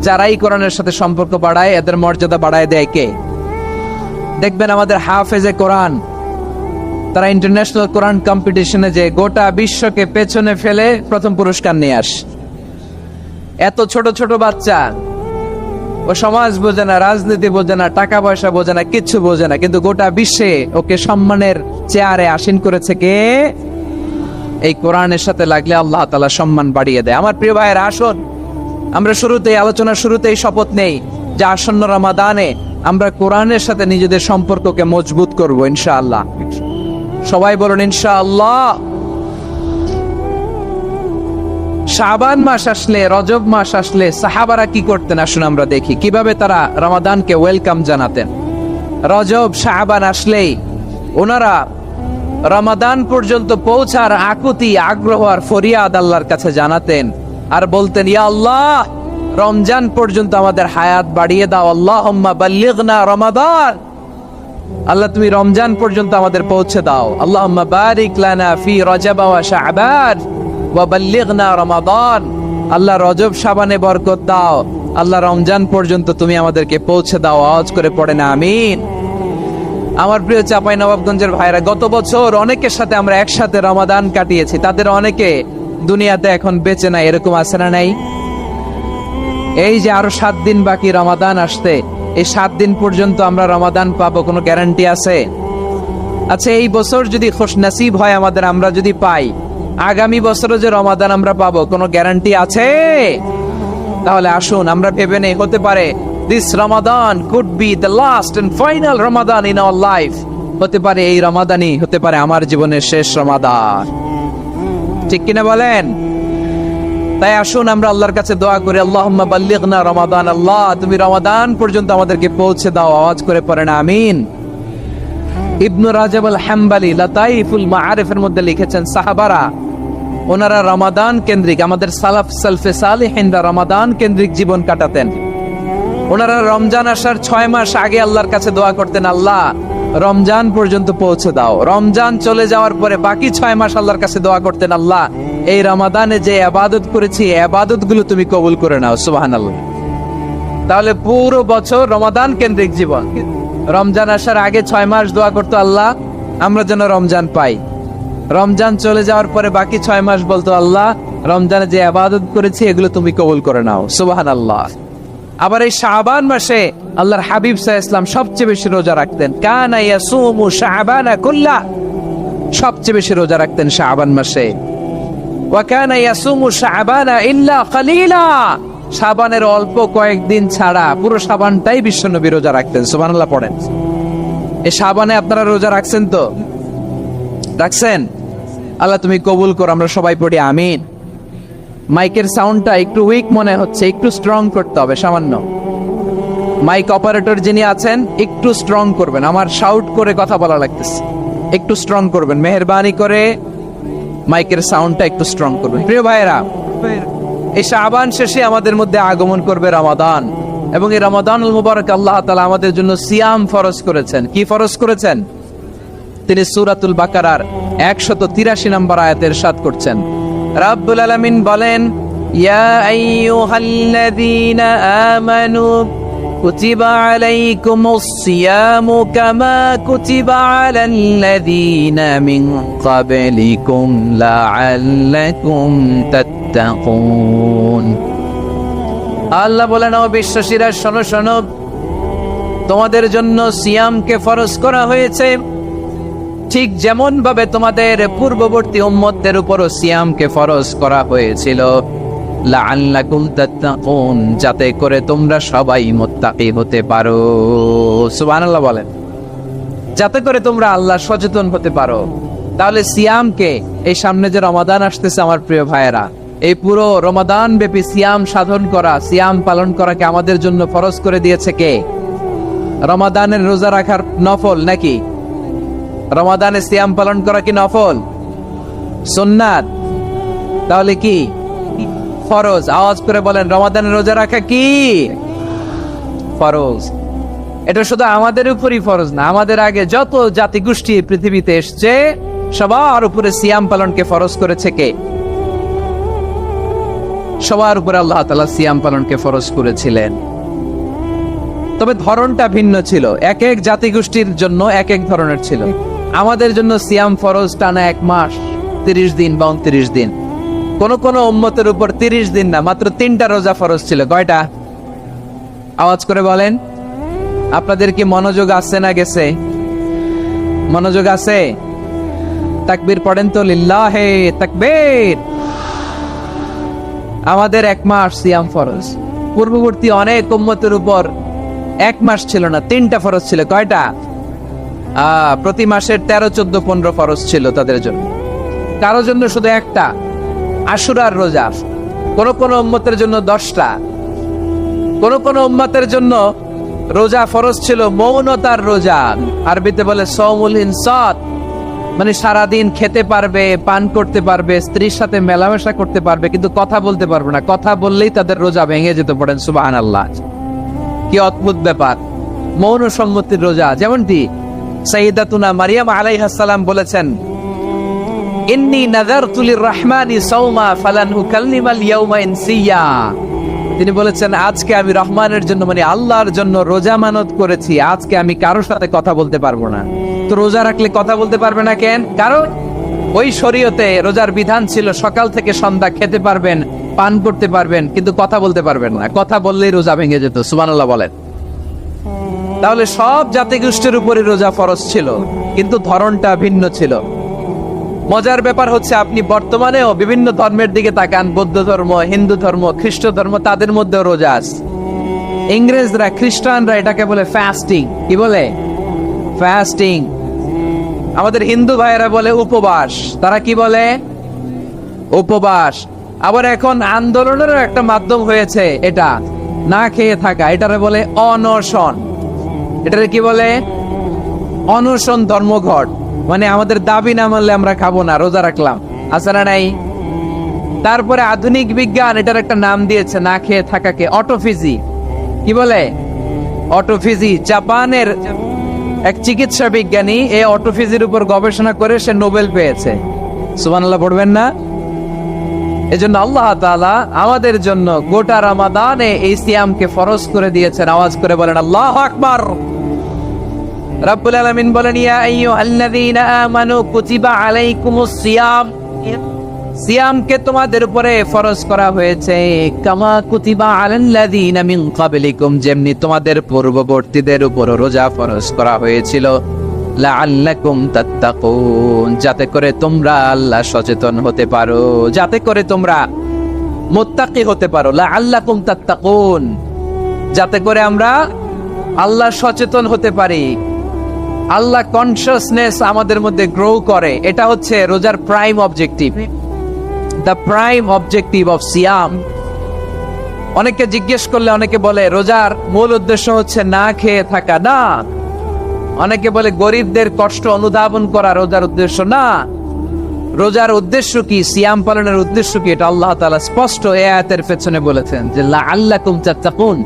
যারাই কোরআনের সাথে সম্পর্ক বাড়ায় এদের মর্যাদা বাড়ায় দেয় কে? দেখবেন আমাদের হাফেজে কোরআন, তারা ইন্টারন্যাশনাল কোরআন কম্পিটিশনে যে গোটা বিশ্বকে পেছনে ফেলে প্রথম পুরস্কার নিয়ে আসে। এত ছোট ছোট বাচ্চা, ও সমাজ বোঝে না, রাজনীতি বোঝে না, টাকা পয়সা বোঝে না, কিচ্ছু বোঝে না, কিন্তু গোটা বিশ্বে ওকে সম্মানের চেয়ারে আসীন করেছে কে? এই কোরআনের সাথে লাগলে আল্লাহ তাআলা সম্মান বাড়িয়ে দেয়। আমার প্রিয় ভাইয়েরা, আসুন আমরা শুরুতেই, আলোচনার শুরুতেই শপথ নেই যে আসন্ন রমাদানে আমরা কোরআনের সাথে নিজেদের সম্পর্ককে মজবুত করব ইনশাআল্লাহ। সবাই বলুন ইনশাআল্লাহ। শাবান মাস আসলে, রজব মাস আসলে সাহাবারা কি করতেন আসুন আমরা দেখি কিভাবে তারা রমাদানকে ওয়েলকাম জানাতেন। রজব শাবান আসলেই ওনারা রমাদান পর্যন্ত পৌঁছার আকুতি, আগ্রহ আর ফরিয়াদ আল্লাহর কাছে জানাতেন আর বলতেন, ইয়া আল্লাহ, রমজান পর্যন্ত আমাদের হায়াত বাড়িয়ে দাও। আল্লাহুম্মা বাল্লিগনা রমাদান। আল্লাহ তুমি রমজান পর্যন্ত আমাদের পৌঁছে দাও। আল্লাহুম্মা বারিক লানা ফি রজব ওয়া শাবান ওয়া বাল্লিগনা রমাদান। আল্লাহ রজব শাবানে বরকত দাও, আল্লাহ রমজান পর্যন্ত তুমি আমাদেরকে পৌঁছে দাও। আওয়াজ করে পড়েন আমিন। আমার প্রিয় চাঁপাইনবাবগঞ্জের ভাইরা, গত বছর অনেকের সাথে আমরা একসাথে রমাদান কাটিয়েছি, তাদের অনেকে দুনিয়াতে এখন বেঁচে নাই, এরকম আছে না নাই? এই যে আরো 7 দিন বাকি রমাদান আসতে, এই 7 দিন পর্যন্ত আমরা রমাদান পাবো, কোনো গ্যারান্টি আছে? আচ্ছা, এই বছর যদি খুশনসিব হয় আমাদের, আমরা যদি পাই, আগামী বছরও যে রমাদান আমরা পাবো, কোনো গ্যারান্টি আছে? তাহলে আসুন আমরা ভেবে নেই, হতে পারে this Ramadan could be the last and final Ramadan in our life. হতে পারে এই রমাদানই হতে পারে আমার জীবনের শেষ রমাদান। ঠিক কিনা বলেন? তাই আসুন আমরা আল্লাহর কাছে দোয়া করি, আল্লাহুম্মা বাল্লিগনা রমাদান। আল্লাহ তুমি রমাদান পর্যন্ত আমাদেরকে পৌঁছে দাও। আওয়াজ করে পড়েন আমিন। ইবনু রাজব আল হাম্বলি লাতাইফুল মাআরিফের মধ্যে লিখেছেন, সাহাবারা ওনারা রমাদান কেন্দ্রিক, আমাদের সালাফ সালফে সালিহিনরা রমাদান কেন্দ্রিক জীবন কাটাতেন। ওনারা রমজান আসার 6 মাস আগে আল্লাহর কাছে দোয়া করতেন, আল্লাহ রমজান পর্যন্ত পৌঁছে দাও। রমজান চলে যাওয়ার পরে বাকি 6 মাস আল্লাহর কাছে দোয়া করতেন, আল্লাহ এই রমাদানে যে ইবাদত করেছি ইবাদত গুলো তুমি কবুল করে নাও। সুবহানাল্লাহ। তাহলে পুরো বছর রমাদান কেন্দ্রিক জীবন। রমজান আসার আগে 6 মাস দোয়া করতো, আল্লাহ আমরা যেন রমজান পাই। রমজান চলে যাওয়ার পরে বাকি 6 মাস বলতো, আল্লাহ রমজানে যে ইবাদত করেছি এগুলো তুমি কবুল করে নাও। সুবহানাল্লাহ। আবার এই শাবান মাসে আল্লাহর হাবিব সাল্লাল্লাহু আলাইহি ওয়াসাল্লাম সবচেয়ে বেশি রোজা রাখতেন। কানা ইয়াসুমু শাবানা কুল্লা, সবচেয়ে বেশি রোজা রাখতেন শাবান মাসে। ওয়া কানা ইয়াসুমু শাবানা ইল্লা কালিলা, শাবানের অল্প কয়েকদিন ছাড়া পুরো শাবানটাই বিশ্বনবী রোজা রাখতেন। সুবহানাল্লাহ পড়েন। এই শাবানে আপনারা রোজা রাখছেন তো? রাখছেন? আল্লাহ তুমি কবুল করো। আমরা সবাই পড়ি আমিন। মাইকের সাউন্ডটা একটু উইক মনে হচ্ছে, একটু স্ট্রং করতে হবে সামান্য। মাইক অপারেটর যিনি আছেন একটু স্ট্রং করবেন, আমার শাউট করে কথা বলা লাগতেছে, একটু স্ট্রং করবেন মেহেরবানি করে। মাইকের সাউন্ডটা একটু স্ট্রং করবেন। প্রিয় ভাইরা, এই শাবান শেষে আমাদের মধ্যে আগমন করবে রমাদান, এবং এই রমাদানুল মুবারক আল্লাহ তাআলা আমাদের জন্য সিয়াম ফরজ করেছেন। কি ফরজ করেছেন? তিনি সূরাতুল বাকারার 183 নম্বর আয়াতে ইরশাদ করছেন, রাব্বুল আলামিন বলেন, ইয়া আইয়ুহাল্লাযীনা আমানু কুতিবা আলাইকুমুস সিয়ামু কামা কুতিবা আলাল্লাযীনা মিন ক্বাবলিকুম লাআল্লাকুম তাত্তাকুন। আল্লাহ বলেন, ও বিশ্বাসীরা শোনো শোনো, তোমাদের জন্য সিয়ামকে ফরজ করা হয়েছে, ঠিক যেমন ভাবে তোমাদের পূর্ববর্তী উম্মতদের উপরও সিয়ামকে ফরজ করা হয়েছিল, লাআল্লাকুম তাত্তাকুন, যাতে করে তোমরা সবাই মুত্তাকি হতে পারো। সুবহানাল্লাহ বলেন, যাতে করে তোমরা আল্লাহ সচেতন হতে পারো। তাহলে সিয়ামকে, এই সামনে যে রমাদান আসতেছে আমার প্রিয় ভাইয়েরা, এই পুরো রমাদান ব্যাপী সিয়াম সাধন করা, সিয়াম পালন করাকে আমাদের জন্য ফরজ করে দিয়েছে কে? রমাদানের রোজা রাখার নফল নাকি? রমাদানে সিয়াম পালন করা কি নফল? সুন্নাত? তাহলে কি ফরজ? আওয়াজ করে বলেন, রমাদানে রোজা রাখা কি ফরজ? এটা শুধু আমাদের উপরই ফরজ না, আমাদের আগে যত জাতিগোষ্ঠী পৃথিবীতে এসছে সবার উপরে সিয়াম পালনকে ফরজ করেছে কে? সবার উপরে আল্লাহ তাআলা সিয়াম পালনকে ফরজ করেছিলেন। তবে ধরনটা ভিন্ন ছিল, এক এক জাতিগোষ্ঠীর জন্য এক এক ধরনের ছিল। আমাদের জন্য সিয়াম ফরজ টানা 1 মাস 30 দিন বা 29 দিন। কোন কোন উম্মতের উপর 30 দিন না, মাত্র 3টা রোজা ফরজ ছিল। কয়টা? আওয়াজ করে বলেন। আপনাদের কি মনোযোগ আছে না গেছে? মনোযোগ আছে? তাকবীর পড়েন তো, লিল্লাহে তাকবীর। আমাদের 1 মাস সিয়াম ফরজ। পূর্ববর্তী অনেক উম্মতের উপর 1 মাস ছিল না, 3টা ফরজ ছিল। কয়টা? প্রতি মাসের 13, 14, 15 ফরজ ছিল তাদের জন্য। কারো জন্য শুধু একটা, আশুরার রোজা। কোন কোন উম্মতের জন্য 10টা। কোন কোন উম্মতের জন্য রোজা ফরজ ছিল মৌনতার রোজা, আরবিতে বলে সওমুল ইনসাত, মানে সারাদিন খেতে পারবে, পান করতে পারবে, স্ত্রীর সাথে মেলামেশা করতে পারবে, কিন্তু কথা বলতে পারবে না। কথা বললেই তাদের রোজা ভেঙে যেতে। পড়েন সুবহানাল্লাহ। কি অদ্ভুত ব্যাপার! মৌন সম্মতির রোজা। যেমনটি সাইয়্যিদাতুনা মারিয়াম আলাইহিস সালাম বলেছেন, ইন্নী নাযারতু লির-রাহমানি সাওমা ফালান উকাল্লিমাল ইয়াওমা ইনসিয়া। তিনি বলেছেন, আজকে আমি রহমানের জন্য মানে আল্লাহর জন্য রোজা মানত করেছি, আজকে আমি কারোর সাথে কথা বলতে পারবো না। তো রোজা রাখলে কথা বলতে পারবে না কেন? কারণ ওই শরীয়তে রোজার বিধান ছিল সকাল থেকে সন্ধ্যা খেতে পারবেন, পান করতে পারবেন, কিন্তু কথা বলতে পারবেন না। কথা বললেই রোজা ভেঙে যেত। সুবহানাল্লাহ বলেন। তাহলে সব জাতিগোষ্ঠীর উপরে রোজা ফরজ ছিল, কিন্তু ধরনটা ভিন্ন ছিল। মজার ব্যাপার হচ্ছে, আপনি বর্তমানেও বিভিন্ন ধর্মের দিকে তাকান, বৌদ্ধ ধর্ম, হিন্দু ধর্ম, খ্রিস্ট ধর্ম, তাদের মধ্যেও রোজা আছে। ইংরেজরা, খ্রিস্টানরা এটাকে বলে ফাস্টিং। কি বলে? ফাস্টিং। আমাদের হিন্দু ভাইয়েরা বলে উপবাস। তারা কি বলে? উপবাস। আবার এখন আন্দোলনেরও একটা মাধ্যম হয়েছে এটা, না খেয়ে থাকা, এটারে বলে অনশন। এটারে কি বলে? অনশন ধর্মঘট। মানে আমাদের দাবি না মানলে আমরা খাবো না, রোজা রাখলাম। আছে না নাই? তারপরে আধুনিক বিজ্ঞান এটার একটা নাম দিয়েছে না খেয়ে থাকাকে, অটোফিজি। কি বলে? অটোফিজি। জাপানের এক চিকিৎসা বিজ্ঞানী এই অটোফিজির উপর গবেষণা করে সে নোবেল পেয়েছে। সুবহানাল্লাহ পড়বেন না? এজন্য আল্লাহ তাআলা আমাদের জন্য গোটা রমাদানে এই সিয়ামকে ফরজ করে দিয়েছেন। আওয়াজ করে বলেন আল্লাহু আকবার। রাব্বুল আলামিন বলেন, ইয়া আইয়ুহাল্লাযীনা আমানু কুতিবা আলাইকুমুস সিয়াম। সিয়ামকে তোমাদের উপরে ফরজ করা হয়েছে, কামা কুতিবা আলাল্লাযীনা মিন ক্বাবলিকুম, যেমনি তোমাদের পূর্ববর্তীদের উপর রোজা ফরজ করা হয়েছিল, লাআল্লাকুম তাত্তাকুন, যাতে করে তোমরা আল্লাহ সচেতন হতে পারো, যাতে করে তোমরা মুত্তাকি হতে পারো। লাআল্লাকুম তাত্তাকুন, যাতে করে আমরা আল্লাহ সচেতন হতে পারি, আল্লাহ কনসিয়াসনেস আমাদের মধ্যে গ্রো করে। এটা হচ্ছে রোজার prime objective, the prime objective of সিয়াম। অনেকে জিজ্ঞেস করলে অনেকে বলে রোজার মূল উদ্দেশ্য হচ্ছে না খেয়ে থাকা। না। অনেকে বলে গরিবদের কষ্ট অনুধাবন করা রোজার উদ্দেশ্য। না। রোজার উদ্দেশ্য কি? সিয়াম পালনের উদ্দেশ্য কি? এটা আল্লাহ তাআলা স্পষ্ট এই আয়াতের পেছনে বলেছেন যে লাআল্লাকুম তাত্তাকুন,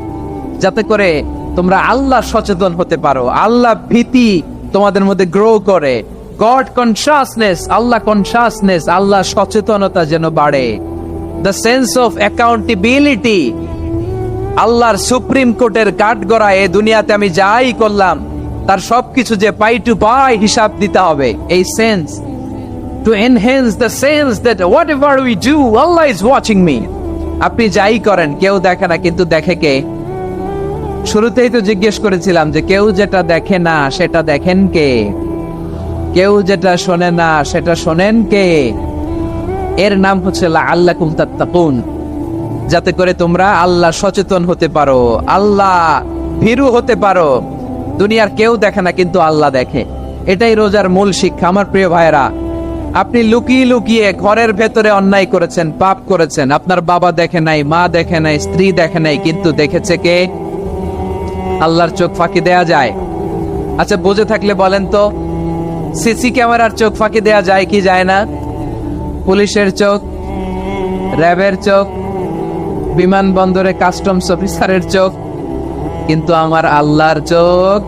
যাতে করে তোমরা আল্লাহ সচেতন হতে পারো, আল্লাহ ভীতি তোমাদের মধ্যে গ্রো করে, গড কনসিয়াসনেস, আল্লাহ কনসিয়াসনেস, আল্লাহ সচেতনতা যেন বাড়ে, দ্য সেন্স অফ অ্যাকাউন্টেবিলিটি। আল্লাহর সুপ্রিম কোর্টের কাঠগড়া এই দুনিয়াতে আমি যাই করলাম তার সবকিছু যে পাই টু পাই হিসাব দিতে হবে, এই sense, to enhance the sense that what ever we do Allah is watching me. আপনি যাই করেন কেউ দেখে না, কিন্তু দেখে কে? শুরুতেই তো জিজ্ঞেস করেছিলাম যে কেউ যেটা দেখে না সেটা দেখেন কে? কেউ যেটা শোনে না সেটা শোনেন কে? এর নাম হচ্ছে লাআল্লাকুম তাত্তাকুন, যাতে করে তোমরা আল্লাহ সচেতন হতে পারো, আল্লাহ ভীরু হতে পারো। দুনিয়ার কেউ দেখে না, কিন্তু আল্লাহ দেখে। এটাই রোজার মূল শিক্ষা। আমার প্রিয় ভাইরা, আপনি লুকিয়ে লুকিয়ে ঘরের ভেতরে অন্যায় করেছেন, পাপ করেছেন, আপনার বাবা দেখে নাই, মা দেখে নাই, স্ত্রী দেখে নাই, কিন্তু দেখেছে কে? আল্লাহর চোখ ফাঁকি দেয়া যায়? আচ্ছা, বুঝে থাকলে বলেন তো, সিসি ক্যামেরার চোখ ফাঁকি দেয়া যায় কি যায় না? পুলিশের চোখ, র্যাবের চোখ, বিমানবন্দরে কাস্টমস অফিসারের চোখ, কিন্তু আমার আল্লাহর চোখ?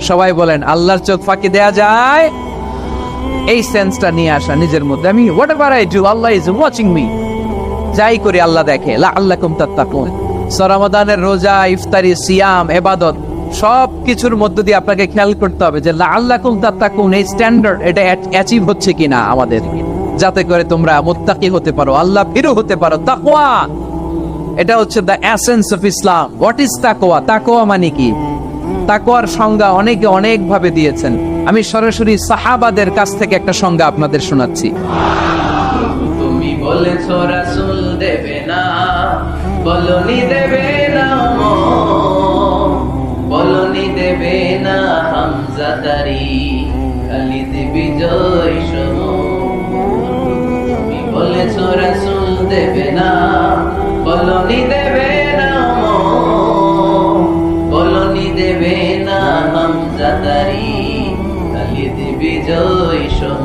সবাই বলেন আল্লাহর চোখ ফাঁকি দেয়া যায়? এই সেন্সটা নিয়ে আসা নিজের মধ্যে, আমি what ever I do Allah is watching me, যাই করি আল্লাহ দেখে। লাআল্লাকুম তাত্তাকুন। রমাদানের রোজা, ইফতারি, সিয়াম, ইবাদত সব কিছুর মধ্য দিয়ে আপনাকে খেয়াল করতে হবে যে লাআল্লাকুম তাত্তাকুন এই স্ট্যান্ডার্ড এটা অ্যাচিভ হচ্ছে কিনা আমাদের, যাতে করে তোমরা মুত্তাকি হতে পারো, আল্লাহ ভীরু হতে পারো। তাকওয়া, এটা হচ্ছে the essence of Islam. What is তাকওয়া? তাকওয়া মানে কি? তাকওয়ার সংজ্ঞা অনেকে অনেক ভাবে দিয়েছেন। আমি সরাসরি সাহাবাদের কাছ থেকে একটা সংজ্ঞা আপনাদের শোনাচ্ছি। তুমি বলেছো রাসূল দেবে না, বলনি দেবে না, বলনি দেবে না হামজা তারি খালিদ বিজয় সম। তুমি বলেছো রাসূল দেবে না, বলনি দেবে না, বলনি দেবে না হামজা তারি খালিদ বিজয় সম।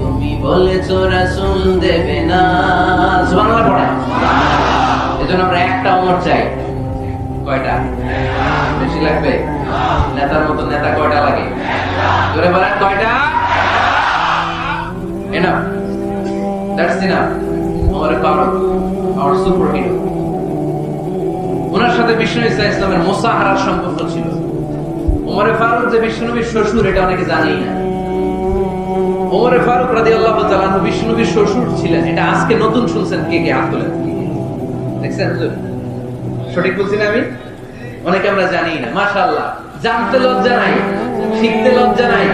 তুমি বলেছো রাসূল দেবে না। সুবহানাল্লাহ পড়ে। এজন্য আমরা একটা ওমর চাই, কয়টা? বেশি লাগবে? নেতার মতো নেতা কয়টা লাগে? জোরে বলেন কয়টা? Enough. That's enough. Umar Faruk, our superhero. ওনার সাথে বিশ্বনবী সাল্লাল্লাহু আলাইহি ওয়াসাল্লামের মুসাহারার সম্পর্ক ছিল। ওমর ফারুক যে বিশ্বনবীর শ্বশুর এটা অনেকে জানেই না। ওমর ফারুক রাদিয়াল্লাহু তাআলা আনহু বিশ্বনবীর শ্বশুর ছিলেন। এটা আজকে নতুন শুনছেন, কে কে হাত তোলেন? দেখছেন হুজুর? সঠিক বলছি না আমি? অনেকে আমরা জানি না। মাশাআল্লাহ, জানতে লজ্জা নাই, শিখতে লজ্জা নাই।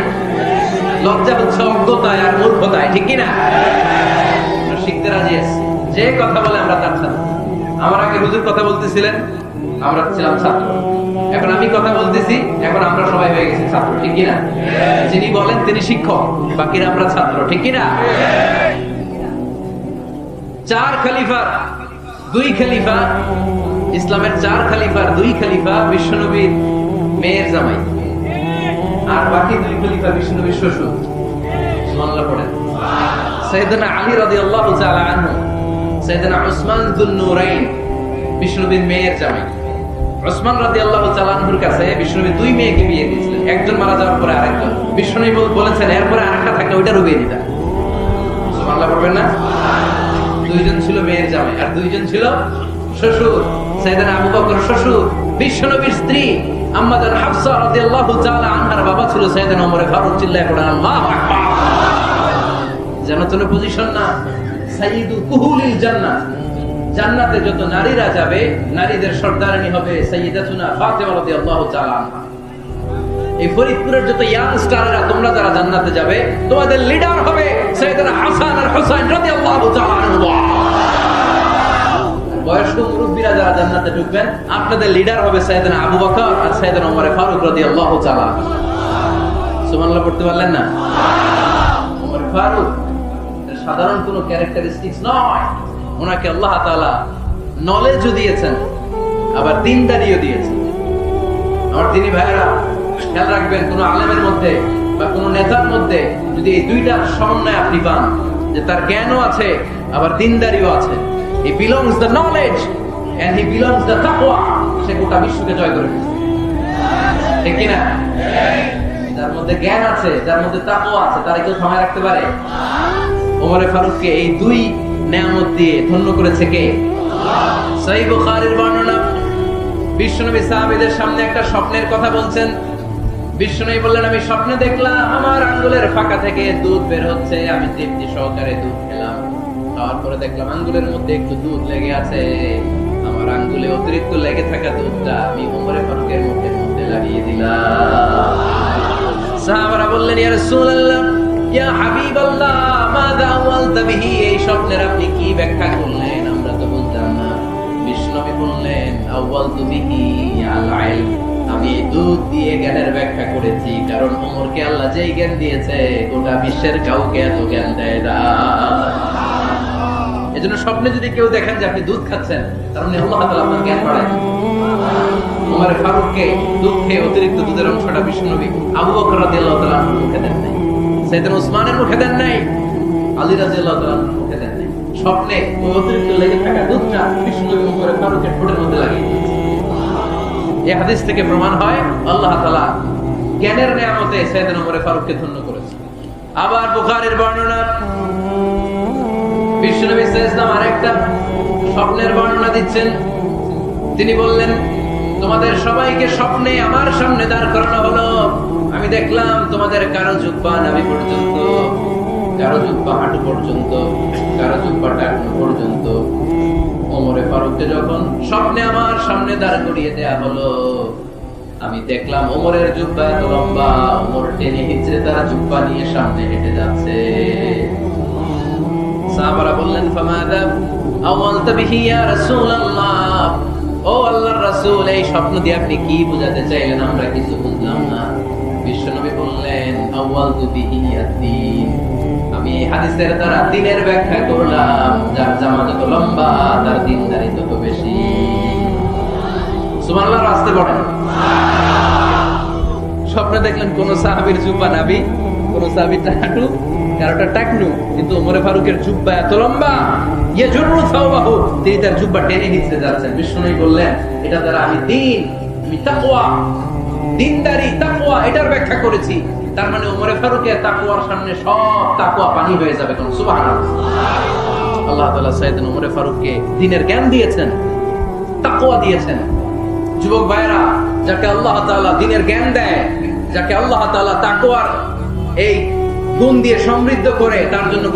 লজ্জা হচ্ছে অজ্ঞতায় আর মূর্খতায়, ঠিক কি না? আমরা শিখতে রাজি আছি। যে কথা বলে আমরা তার ছাত্র। আমার আগে হুজুর কথা বলতেছিলেন, আমরা ছিলাম ছাত্র। এখন আমি কথা বলতেছি, এখন আমরা সবাই হয়ে গেছি ছাত্র, ঠিক কি না? যিনি বলেন তিনি শিক্ষক, বাকিরা আমরা ছাত্র, ঠিক কি না? চার খলিফার দুই খলিফা, ইসলামের চার খলিফার দুই খলিফা বিশ্বনবীর মেয়ের জামাই, আর বাকি দুই খলিফা বিশ্বনবীর শ্বশুর। সুবহানাল্লাহ পড়েন। সাইয়েদনা আলী রাদিয়াল্লাহু তাআলা আনহু, সাইয়েদনা উসমান যুন নূরাইন বিশ্বনবীর মেয়ের জামাই। উসমান রাদিয়াল্লাহু তাআলা আনহুর কাছে বিশ্বনবী দুই মেয়েকে বিয়ে দিয়েছিলেন। একজন মারা যাওয়ার পরে আরেকজন। বিশ্বনবী বলেছেন এরপরে আরেকটা থাকে, ওইটা রুবিয়ে দিতা। সুবহানাল্লাহ পড়বেন না? দুইজন ছিল মেয়ের জামাই আর দুইজন ছিল শ্বশুর। সাইয়েদনা আবু বকর শ্বশুর, বিশ্বনবীর স্ত্রী আম্মাজান হাফসা রাদিয়াল্লাহু তাআলা আনহার বাবা ছিল সাইয়েদনা ওমর ফারুক। চিল্লায়ে পড়েন আল্লাহু আকবার। জান্নাতুল পজিশন না, সাইয়্যিদু কুহুলিল জান্নাহ। জান্নাতে যত নারীরা যাবে, নারীদের সর্দারানী হবে সাইয়্যিদাতুনা ফাতেমা রাদিয়াল্লাহু তাআলা আনহা। এই ফরিদপুরের যত ইয়াং স্টাররা তোমরা যারা জান্নাতে যাবে, তোমাদের লিডার হবে সাইয়েদনা হাসান আর হুসাইন রাদিয়াল্লাহু তাআলা আনহুমা। বয়স্ক মুরব্বীরা যারা জান্নাতে ঢুকবেন, আপনাদের লিডার হবে সাইয়েদনা আবু বকর আর সাইয়েদনা ওমর ফারুক রাদিয়াল্লাহু তাআলা। সুবহানাল্লাহ পড়তে পারলেন না? ওমর ফারুক সাধারণ কোনো ক্যারেক্টারিস্টিক্স নয়। ওনাকে আল্লাহ তাআলা নলেজও দিয়েছেন, আবার দ্বীনদারিও দিয়েছেন। আমার দিনী ভাইয়েরা, খেয়াল রাখবেন, কোন আলেমের মধ্যে বা কোন নেতার মধ্যে যদি এই দুইটার সমন্বয় আপনি পান, যে তার জ্ঞানও আছে আবার দ্বীনদারিও আছে, he belongs the knowledge and he belongs the taqwa, সে গোটা বিশ্বকে জয় করে ফেলছে, ঠিক কি না? যার মধ্যে জ্ঞান আছে, যার মধ্যে তাকওয়া আছে, তারা কেউ থামায় রাখতে পারে? ওমর ফারুককে এই দুই নেয়ামত দিয়ে ধন্য করেছে কে? সহিহ বুখারীর বর্ণনা। বিশ্বনবী সাহাবীদের সামনে একটা স্বপ্নের কথা বলছেন। বিশ্বনবী বললেন, আমি স্বপ্নে দেখলাম আমার আঙ্গুলের ফাঁকা থেকে দুধ বের হচ্ছে। আমি তৃপ্তি সহকারে দুধ খেলাম। খাওয়ার পরে দেখলাম আঙ্গুলের মধ্যে একটু দুধ লেগে আছে। আমার আঙ্গুলে অতিরিক্ত লেগে থাকা দুধটা আমি ওমর ফারুকের মুখের মধ্যে লাগিয়ে দিলাম। সাহাবারা বললেন, ইয়া রাসূলুল্লাহ, ইয়া হাবিবাল্লাহ, মাযা আওয়ালতা বিহি, এই স্বপ্নের আপনি কি ব্যাখ্যা করলেন? আমরা তো বুঝলাম না। বিশ্বনবী বললেন, আওয়ালতু বিহি আল ইলম, আমি দুধ দিয়ে জ্ঞানের ব্যাখ্যা করেছি, কারণ ওমরকে আল্লাহ যেই জ্ঞান দিয়েছে গোটা বিশ্বের কাউকে এত জ্ঞান দেয় না। এজন্য স্বপ্নে যদি কেউ দেখেন যে আপনি দুধ খাচ্ছেন, তার মানে আল্লাহ তাআলা আপনার জ্ঞান বাড়ায়। ওমর ফারুককে দুধ খেয়ে অতিরিক্ত দুধের অংশটা বিশ্বনবী আবু বকর রাদিয়াল্লাহু তাআলা মুখে দেন নাই, সাইয়েদনা উসমানের মুখে দেন নাই, আলী রাদিয়াল্লাহু তাআলা মুখে দেন নাই। স্বপ্নে ওই অতিরিক্ত লেগে থাকা দুধটা বিশ্বনবী ওমর ফারুকের ঠোঁটের মধ্যে লাগিয়ে দিয়েছে। এই হাদিস থেকে প্রমাণ হয় আল্লাহ তাআলা জ্ঞানের নিয়ামতে সাইয়েদনা ওমর ফারুককে ধন্য করেছে। আবার বুখারীর বর্ণনা, বিশ্বনবী সাল্লাল্লাহু আলাইহি ওয়াসাল্লাম আরেকটা স্বপ্নের বর্ণনা দিচ্ছেন। তিনি বললেন, তোমাদের সবাইকে স্বপ্নে আমার সামনে দাঁড় করানো হলো। আমি দেখলাম তোমাদের কারো জুব্বা নাভি পর্যন্ত, কারো জুব্বা হাঁটু পর্যন্ত, কারো জুব্বা টাকনু পর্যন্ত। ওমর ফারুককে যখন স্বপ্নে আমার সামনে দাঁড় করিয়ে দেয়া হলো, আমি দেখলাম ওমরের জুব্বা এত লম্বা, ওমর টেনে হিচড়ে তারা জুব্বা নিয়ে সামনে হেঁটে যাচ্ছে। সাহাবারা বললেন, ফামাযা আওয়ালতা বিহি ইয়া রাসূলুল্লাহ, ও আল্লাহর রাসূল, এই স্বপ্ন দিয়ে আপনি কি বোঝাতে চাইলেন? আমরা কিছু বুঝলাম না। বিশ্বনবী বললেন, আওয়ালতু বিহি আদ-দীন, আমি এই হাদিসের দ্বারা দ্বীনের ব্যাখ্যা করলাম। যার জামা যত লম্বা তার দ্বীনদারি তত বেশি। সুবহানাল্লাহ, আসতে পড়েন। স্বপ্নে দেখলেন কোন সাহাবীর জুব্বা নাভি, কোন সাহাবীর হাঁটু, কারোটা টাকনু, কিন্তু ওমর ফারুকের জুব্বা এত লম্বা ইয়াজুরু সাওবাহু, তিনি তার জুব্বা টেনে নিতে যাচ্ছেন। বিষ্ণু বললেন, এটা দ্বারা আমি দ্বীন, আমি তাকওয়া, দ্বীনদারি, তাকওয়া এটার ব্যাখ্যা করেছি। তার মানে ওমরে ফারুকের তাকওয়ার সামনে সব তাকওয়া পানি হয়ে যাবে। কোন সুবহানাল্লাহ। আল্লাহ তাআলা সাইয়েদনা ওমরে ফারুককে দ্বীনের জ্ঞান দিয়েছেন, তাকওয়া দিয়েছেন। যুবক ভাইরা, যাকে আল্লাহ তাআলা দ্বীনের জ্ঞান দেয়, যাকে আল্লাহ তাআলা তাকওয়ার এই গুণ দিয়ে সমৃদ্ধ করে, তার জন্য